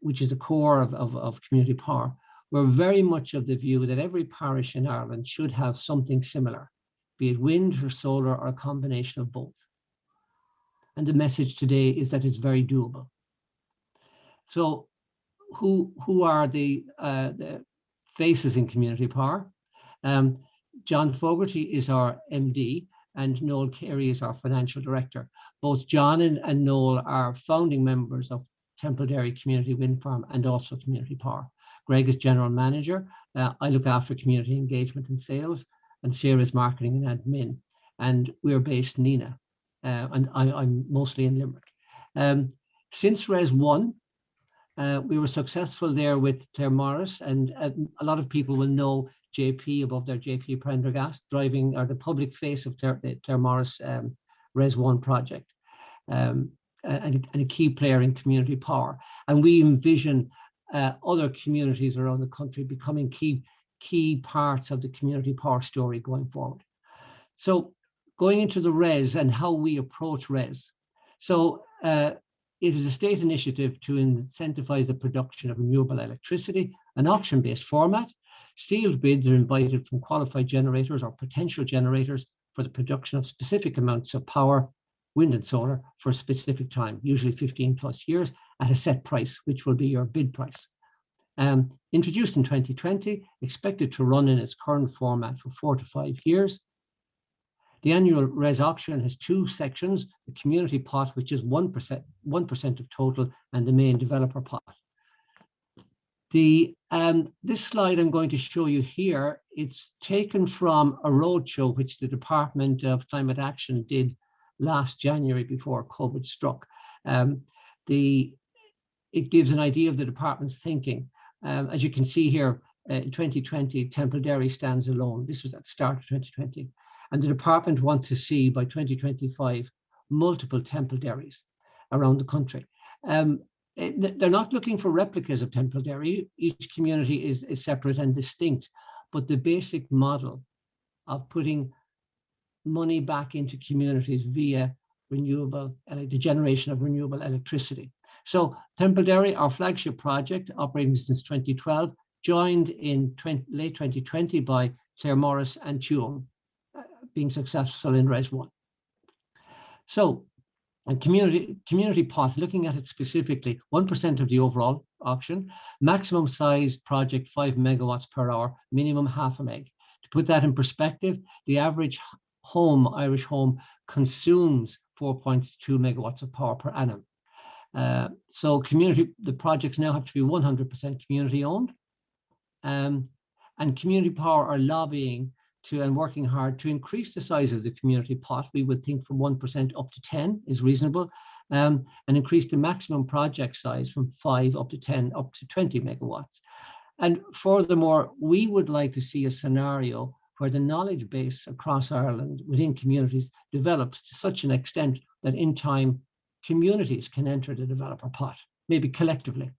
which is the core of Community Power, we're very much of the view that every parish in Ireland should have something similar, be it wind or solar or a combination of both. And the message today is that it's very doable. So who are the faces in Community Power? John Fogarty is our MD and Noel Carey is our financial director. Both John and Noel are founding members of Temple Community Wind Farm and also Community Power. Greg is general manager. I look after community engagement and sales, and Sarah is marketing and admin. And we're based in Nina, and I'm mostly in Limerick. Since RESS 1, we were successful there with Claremorris, and a lot of people will know JP above their JP Prendergast, driving or the public face of Claremorris RESS 1 project. a key player in community power. And we envision other communities around the country becoming key parts of the community power story going forward. So going into the RESS and how we approach RESS. So it is a state initiative to incentivize the production of renewable electricity, an auction-based format. Sealed bids are invited from qualified generators or potential generators for the production of specific amounts of power, wind and solar, for a specific time, usually 15+ years, at a set price, which will be your bid price. Introduced in 2020, expected to run in its current format for 4 to 5 years. The annual RESS auction has 2 sections: the community pot, which is 1% of total, and the main developer pot. This slide I'm going to show you here, it's taken from a roadshow which the Department of Climate Action did last January before COVID struck. It gives an idea of the department's thinking. As you can see here, in 2020, Templederry stands alone. This was at the start of 2020. And the department wants to see by 2025 multiple Templederrys around the country. They're not looking for replicas of Templederry. Each community is separate and distinct, but the basic model of putting money back into communities via the generation of renewable electricity. So Templederry, our flagship project, operating since 2012, joined in late 2020 by Claire Morris and Tuam, being successful in RESS 1. So a community pot, looking at it specifically, 1% of the overall auction, maximum size project 5 megawatts per hour, minimum half a meg. To put that in perspective, the average Irish home consumes 4.2 megawatts of power per annum. So the projects now have to be 100% community owned. And community power are lobbying and working hard to increase the size of the community pot. We would think from 1% up to 10 is reasonable, and increase the maximum project size from 5 up to 10 up to 20 megawatts. And furthermore, we would like to see a scenario where the knowledge base across Ireland within communities develops to such an extent that in time communities can enter the developer pot, maybe collectively.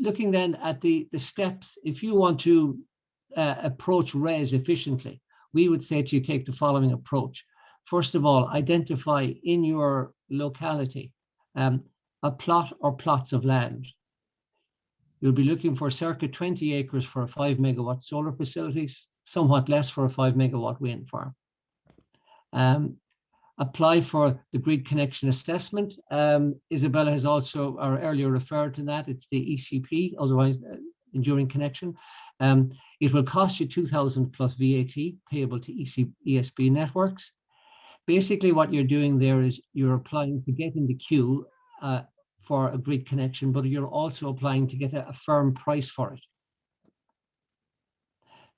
Looking then at the steps, if you want to approach RESS efficiently, we would say to you, take the following approach. First of all, identify in your locality a plot or plots of land. You'll be looking for circa 20 acres for a 5 megawatt solar facility, somewhat less for a 5 megawatt wind farm. Apply for the grid connection assessment. Isabella has also earlier referred to that. It's the ECP, otherwise enduring connection. It will cost you 2,000 plus VAT payable to Esb Networks. Basically, what you're doing there is you're applying to get in the queue for a grid connection, but you're also applying to get a firm price for it.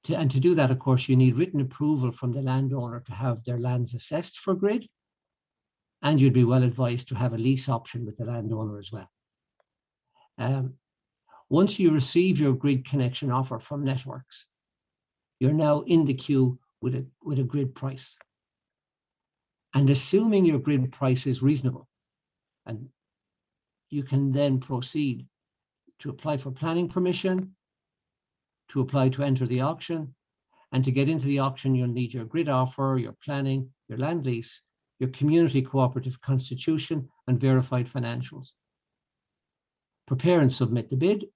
And to do that, of course, you need written approval from the landowner to have their lands assessed for grid. And you'd be well advised to have a lease option with the landowner as well. Once you receive your grid connection offer from Networks, you're now in the queue with a grid price. And assuming your grid price is reasonable, and you can then proceed to apply for planning permission, to apply to enter the auction, and to get into the auction, you'll need your grid offer, your planning, your land lease, your community cooperative constitution, and verified financials. Prepare and submit the bid.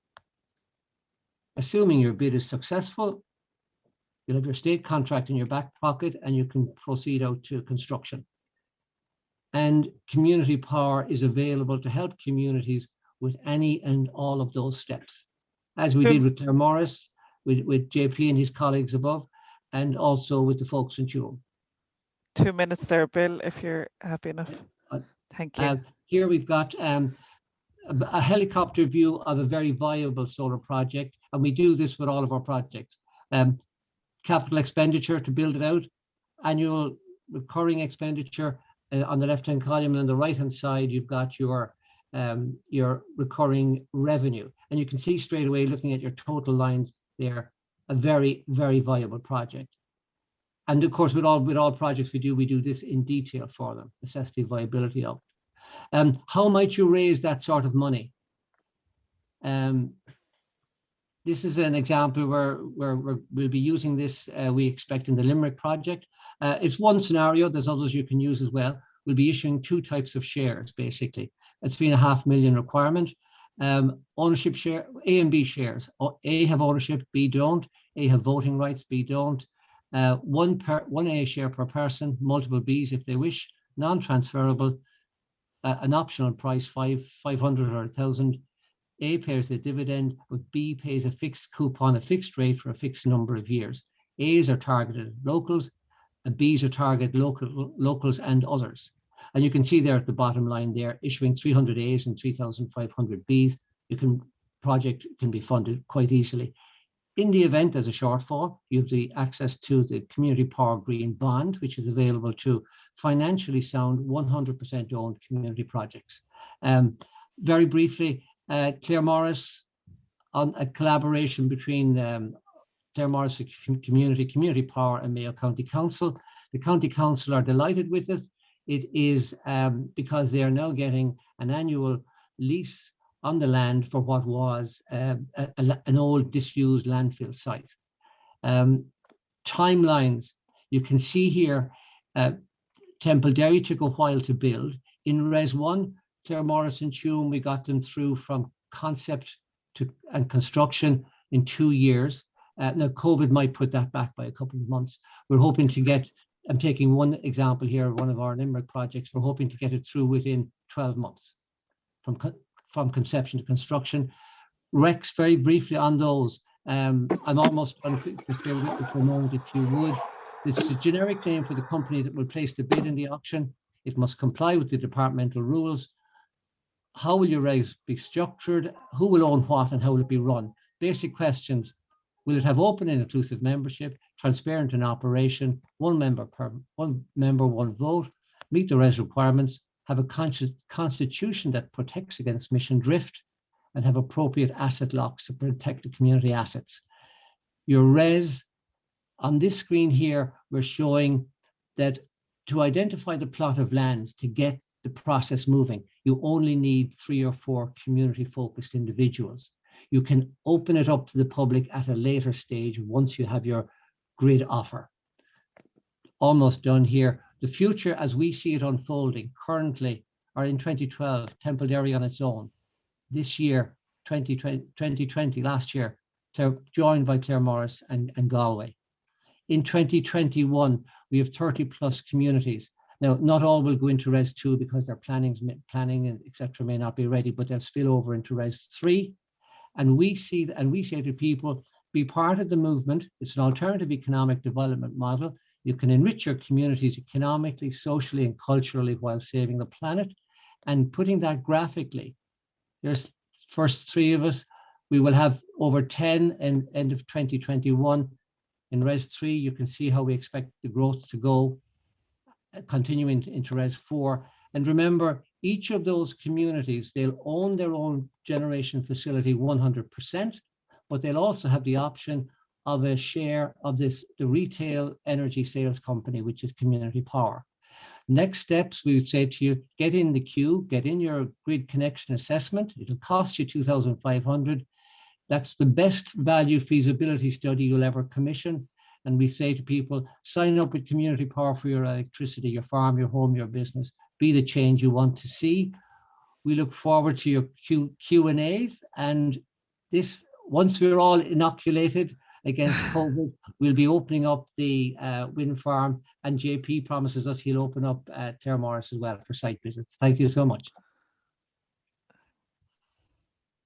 Assuming your bid is successful, you'll have your state contract in your back pocket and you can proceed out to construction. And community power is available to help communities with any and all of those steps, as we did with Claire Morris, with JP and his colleagues above, and also with the folks in Tuam. 2 minutes there, Bill, if you're happy enough. Thank you. Here we've got a helicopter view of a very viable solar project, and we do this with all of our projects. Capital expenditure to build it out, annual recurring expenditure on the left-hand column, and on the right-hand side, you've got your recurring revenue. And you can see straight away, looking at your total lines there, a very, very viable project. And of course, with all projects we do this in detail for them, assess the viability of it. How might you raise that sort of money? This is an example where we'll be using this, we expect, in the Limerick project. It's one scenario, there's others you can use as well. We'll be issuing 2 types of shares, basically. A 3.5 million requirement. Ownership share, A and B shares. A have ownership, B don't. A have voting rights, B don't. One A share per person, multiple Bs if they wish, non-transferable, an optional price, 500 or 1,000. A pays the dividend, but B pays a fixed coupon, a fixed rate for a fixed number of years. A's are targeted locals, and B's are targeted locals and others. And you can see there at the bottom line there, issuing 300 A's and 3,500 B's. Project can be funded quite easily. In the event there's a shortfall, you have the access to the Community Power Green Bond, which is available to financially sound 100% owned community projects. Very briefly, Claremorris, on a collaboration between Claremorris Community Power and Mayo County Council. The County Council are delighted with it. It is because they are now getting an annual lease on the land for what was an old disused landfill site. Timelines, you can see here, Templederry took a while to build. In Res 1, Claremorris and Tuam, we got them through from concept and construction in 2 years. Now COVID might put that back by a couple of months. We're hoping to get, I'm taking one example here, one of our Limerick projects, we're hoping to get it through within 12 months from conception to construction. Rex, very briefly on those. I'm almost going to stay with it for a moment if you would. It's a generic name for the company that will place the bid in the auction. It must comply with the departmental rules. How will your raise be structured? Who will own what and how will it be run? Basic questions. Will it have open and inclusive membership, transparent in operation, one member, one vote, meet the RESS requirements, have a constitution that protects against mission drift, and have appropriate asset locks to protect the community assets. Your RESS, on this screen here, we're showing that to identify the plot of land to get the process moving, you only need 3 or 4 community-focused individuals. You can open it up to the public at a later stage once you have your grid offer. Almost done here. The future as we see it unfolding currently, or in 2012, Templederry on its own. This year, 2020, last year, joined by Claremorris and Galway. In 2021, we have 30 plus communities. Now, not all will go into Res 2 because their planning and etc. may not be ready, but they'll spill over into Res 3. And we say to people, be part of the movement. It's an alternative economic development model. You can enrich your communities economically, socially, and culturally while saving the planet. And putting that graphically, there's first 3 of us. We will have over 10 in end of 2021. In Res 3, you can see how we expect the growth to go, continuing into Res 4. And remember, each of those communities, they'll own their own generation facility 100%, but they'll also have the option of a share of the retail energy sales company, which is Community Power. Next steps, we would say to you, get in the queue, get in your grid connection assessment. It'll cost you $2,500. That's the best value feasibility study you'll ever commission. And we say to people, sign up with Community Power for your electricity, your farm, your home, your business. Be the change you want to see. We look forward to your Q&As. And this, once we're all inoculated against COVID, we'll be opening up the wind farm. And JP promises us he'll open up Claremorris as well for site visits. Thank you so much.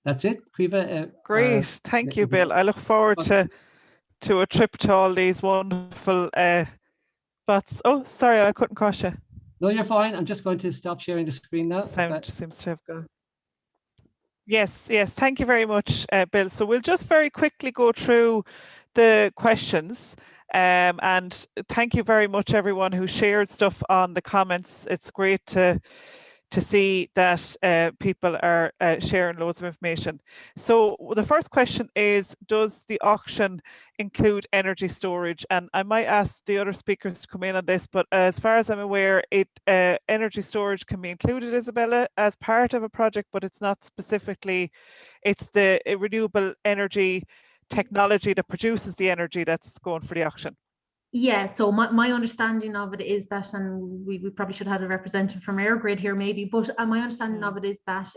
That's it, Caoimhe. Great, thank you, Bill. I look forward to a trip to all these wonderful spots. Oh, sorry, I couldn't cross you. No, you're fine. I'm just going to stop sharing the screen now. Sound seems to have gone. Yes, thank you very much, Bill. So we'll just very quickly go through the questions. And thank you very much, everyone who shared stuff on the comments. It's great to to see that people are sharing loads of information. So the first question is, does the auction include energy storage? And I might ask the other speakers to come in on this, but as far as I'm aware, energy storage can be included, Isabella, as part of a project, but it's not specifically, it's the renewable energy technology that produces the energy that's going for the auction. Yeah, so my understanding of it is that, and we probably should have a representative from EirGrid here maybe, but my understanding of it is that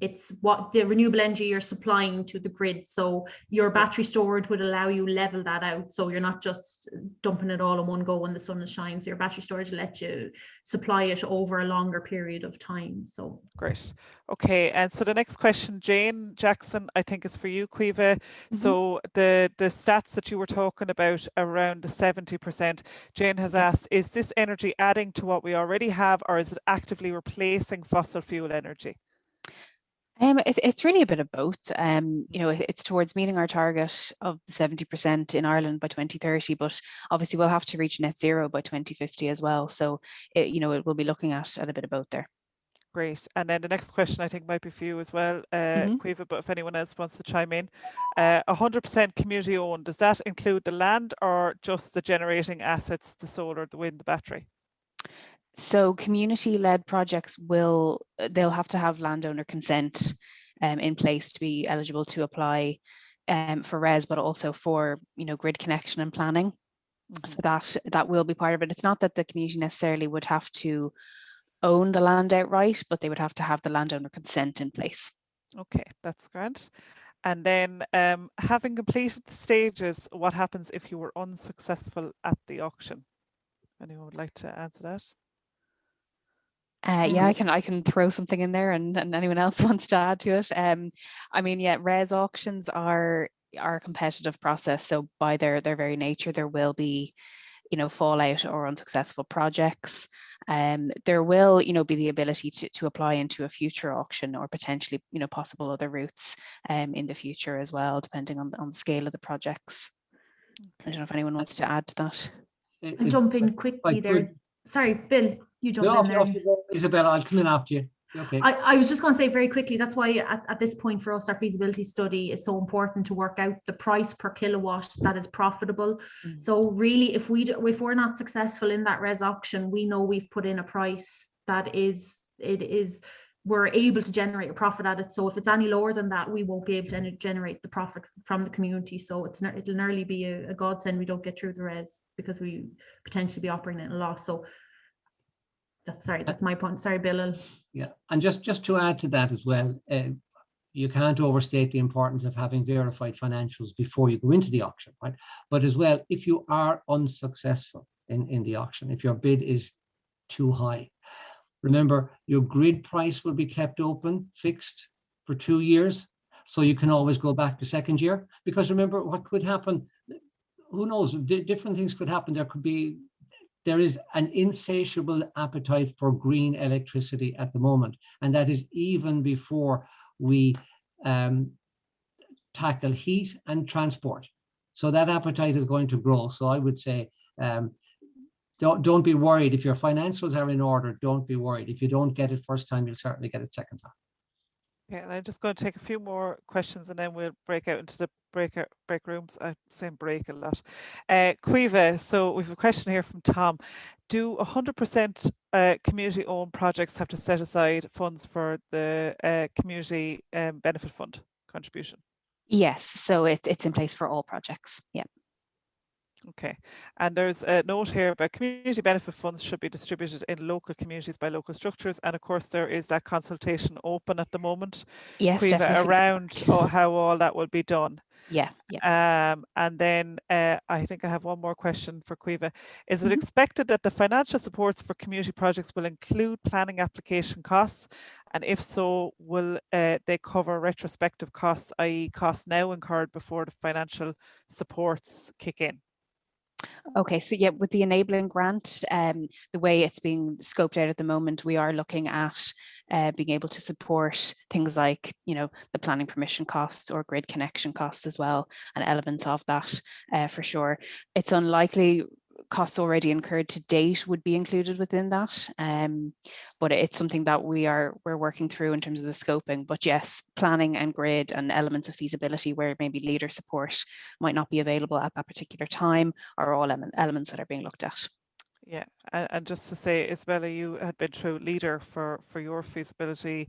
it's what the renewable energy you're supplying to the grid. So your battery storage would allow you level that out. So you're not just dumping it all in one go when the sun is shining. So your battery storage will let you supply it over a longer period of time. So great. Okay, and so the next question, Jane Jackson, I think is for you, Caoimhe. So the stats that you were talking about around the 70%, Jane has asked, is this energy adding to what we already have, or is it actively replacing fossil fuel energy? It's really a bit of both. You know, it's towards meeting our target of the 70% in Ireland by 2030, but obviously we'll have to reach net zero by 2050 as well. So, you know, it will be looking at a bit of both there. Great. And then the next question I think might be for you as well, Caoimhe, but if anyone else wants to chime in, 100% community owned, does that include the land or just the generating assets, the solar, the wind, the battery? So community-led projects they'll have to have landowner consent in place to be eligible to apply for RESS, but also for, you know, grid connection and planning. So that will be part of it. It's not that the community necessarily would have to own the land outright, but they would have to have the landowner consent in place. Okay, that's great. And then having completed the stages, what happens if you were unsuccessful at the auction? Anyone would like to answer that? Yeah, I can throw something in there, and anyone else wants to add to it. I mean, yeah, RESS auctions are a competitive process. So by their very nature, there will be, you know, fallout or unsuccessful projects. There will, you know, be the ability to apply into a future auction or potentially, you know, possible other routes in the future as well, depending on the scale of the projects. I don't know if anyone wants to add to that. I'll jump in quickly there. Sorry, Bill, you jump in there. Isabella, I'll come in after you. Okay. I was just going to say very quickly, that's why at this point for us, our feasibility study is so important to work out the price per kilowatt that is profitable. So really, if we're not successful in that RESS auction, we know we've put in a price that we're able to generate a profit at it. So if it's any lower than that, we won't be able to generate the profit from the community. So it'll nearly be a godsend we don't get through the RESS, because we potentially be operating at a loss. So that's my point. Sorry, Bill. Yeah, and just to add to that as well, you can't overstate the importance of having verified financials before you go into the auction, right? But as well, if you are unsuccessful in the auction, if your bid is too high, remember your grid price will be kept open, fixed for 2 years, so you can always go back the second year. Because remember, what could happen, who knows, different things could happen. There is an insatiable appetite for green electricity at the moment, and that is even before we tackle heat and transport. So that appetite is going to grow. So I would say, don't be worried. If your financials are in order, don't be worried. If you don't get it first time, you'll certainly get it second time. Okay, and I'm just going to take a few more questions and then we'll break out into the break rooms. I'm saying break a lot. Caoimhe, so we have a question here from Tom. Do 100% community-owned projects have to set aside funds for the community benefit fund contribution? Yes, so it's in place for all projects. Yeah. Okay, and there's a note here about community benefit funds should be distributed in local communities by local structures, and of course there is that consultation open at the moment. Yes, Caoimhe, definitely. around how all that will be done. Yeah. And then I think I have one more question for Caoimhe. Is it expected that the financial supports for community projects will include planning application costs? And if so, will they cover retrospective costs, i.e. costs now incurred before the financial supports kick in? Okay, so yeah, with the enabling grant, the way it's being scoped out at the moment, we are looking at being able to support things like, you know, the planning permission costs or grid connection costs as well, and elements of that for sure. It's unlikely, costs already incurred to date would be included within that. But it's something that we're working through in terms of the scoping. But yes, planning and grid and elements of feasibility where maybe leader support might not be available at that particular time are all elements that are being looked at. Yeah, and just to say, Isabella, you had been through leader for your feasibility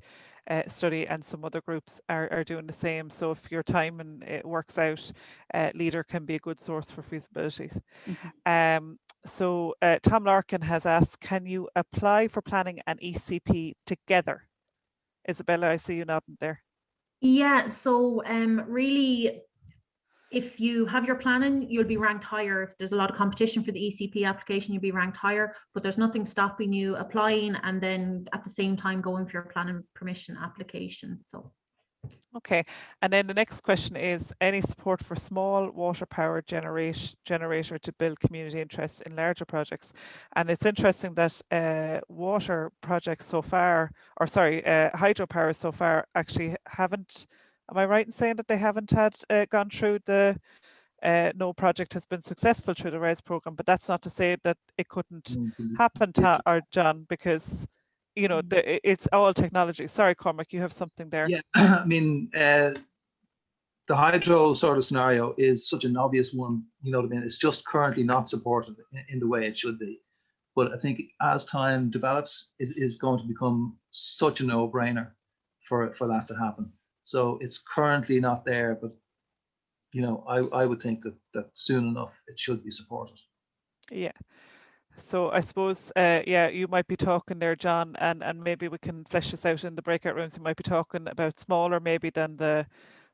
study, and some other groups are doing the same. So if your time and it works out, leader can be a good source for feasibility. So Tom Larkin has asked, can you apply for planning and ECP together? Isabella, I see you nodding there. Yeah, so really, if you have your planning, you'll be ranked higher. If there's a lot of competition for the ECP application, you'll be ranked higher, but there's nothing stopping you applying and then at the same time going for your planning permission application. So. Okay, and then the next question is, any support for small water power generator to build community interest in larger projects? And it's interesting that water projects so far, or sorry, hydropower so far actually haven't, am I right in saying that they haven't had gone through the, no project has been successful through the RESS program, but that's not to say that it couldn't happen, or John, because you know, it's all technology. Sorry, Cormac, you have something there. Yeah, I mean, the hydro sort of scenario is such an obvious one, you know what I mean? It's just currently not supported in the way it should be. But I think as time develops, it is going to become such a no-brainer for that to happen. So it's currently not there, but you know, I would think that soon enough it should be supported. Yeah. So I suppose, yeah, you might be talking there, John, and maybe we can flesh this out in the breakout rooms. You might be talking about smaller maybe than the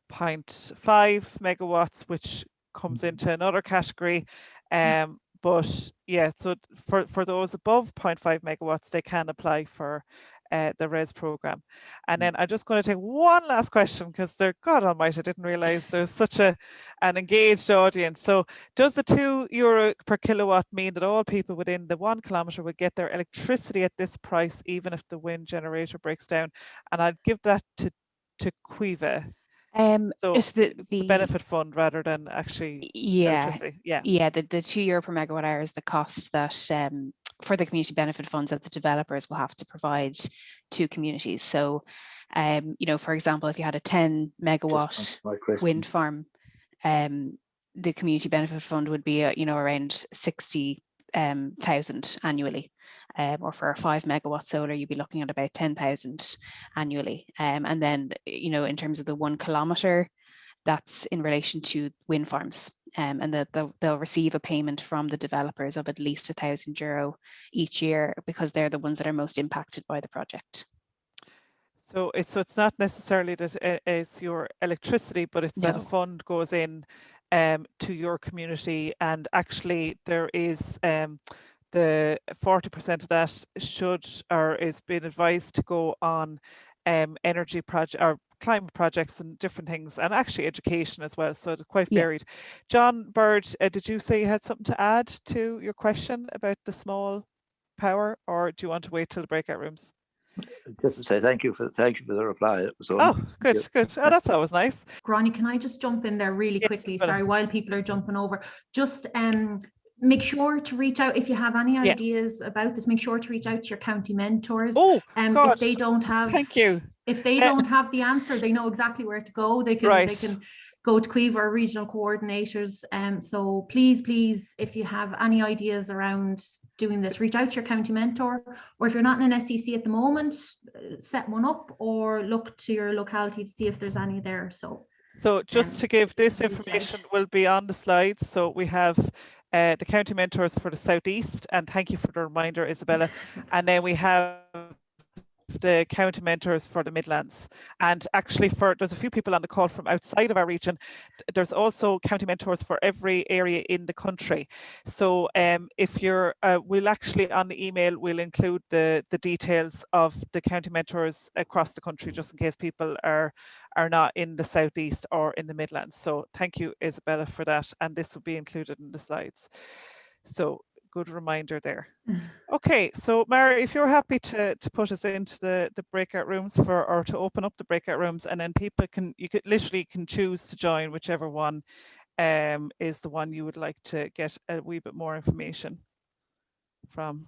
0.5 megawatts, which comes into another category. But yeah, so for those above 0.5 megawatts, they can apply for the RESS program. And then I'm just going to take one last question, because they're, God almighty, I didn't realize there's such an engaged audience. So does the €2 per kilowatt mean that all people within the 1 kilometre would get their electricity at this price, even if the wind generator breaks down? And I'd give that to Quiva. So it's the benefit fund rather than actually electricity. Yeah, the €2 per megawatt hour is the cost that for the community benefit funds that the developers will have to provide to communities. So, you know, for example, if you had a 10 megawatt wind farm, the community benefit fund would be, you know, around 60,000 annually. Or for a 5 megawatt solar, you'd be looking at about 10,000 annually. And then, you know, in terms of the 1 kilometre, that's in relation to wind farms. And that they'll receive a payment from the developers of at least €1,000 each year, because they're the ones that are most impacted by the project. So it's not necessarily that it's your electricity, but it's that a fund goes in to your community, and actually there is the 40% of that should or is being advised to go on energy project or climate projects and different things, and actually education as well. So it's quite varied. John Bird, did you say you had something to add to your question about the small power, or do you want to wait till the breakout rooms? Just to say thank you for the reply. Oh, good. Oh, that's always nice. Gráinne, can I just jump in there really quickly? Sorry, while people are jumping over, just make sure to reach out if you have any ideas about this. Make sure to reach out to your county mentors. Oh, if they don't have, thank you. If they don't have the answer, they know exactly where to go. They can go to Quiva or regional coordinators. So please, if you have any ideas around doing this, reach out to your county mentor, or if you're not in an SEC at the moment, set one up or look to your locality to see if there's any there. So just to give this information will be on the slides. So we have the county mentors for the Southeast, and thank you for the reminder, Isabella. And then we have the county mentors for the Midlands, and actually there's a few people on the call from outside of our region. There's also county mentors for every area in the country. So if you're we'll actually on the email we'll include the details of the county mentors across the country, just in case people are not in the Southeast or in the Midlands. So thank you, Isabella, for that, and this will be included in the slides. So good reminder there. Okay, so Mara, if you're happy to put us into the breakout rooms or to open up the breakout rooms, and then people you literally can choose to join whichever one is the one you would like to get a wee bit more information from.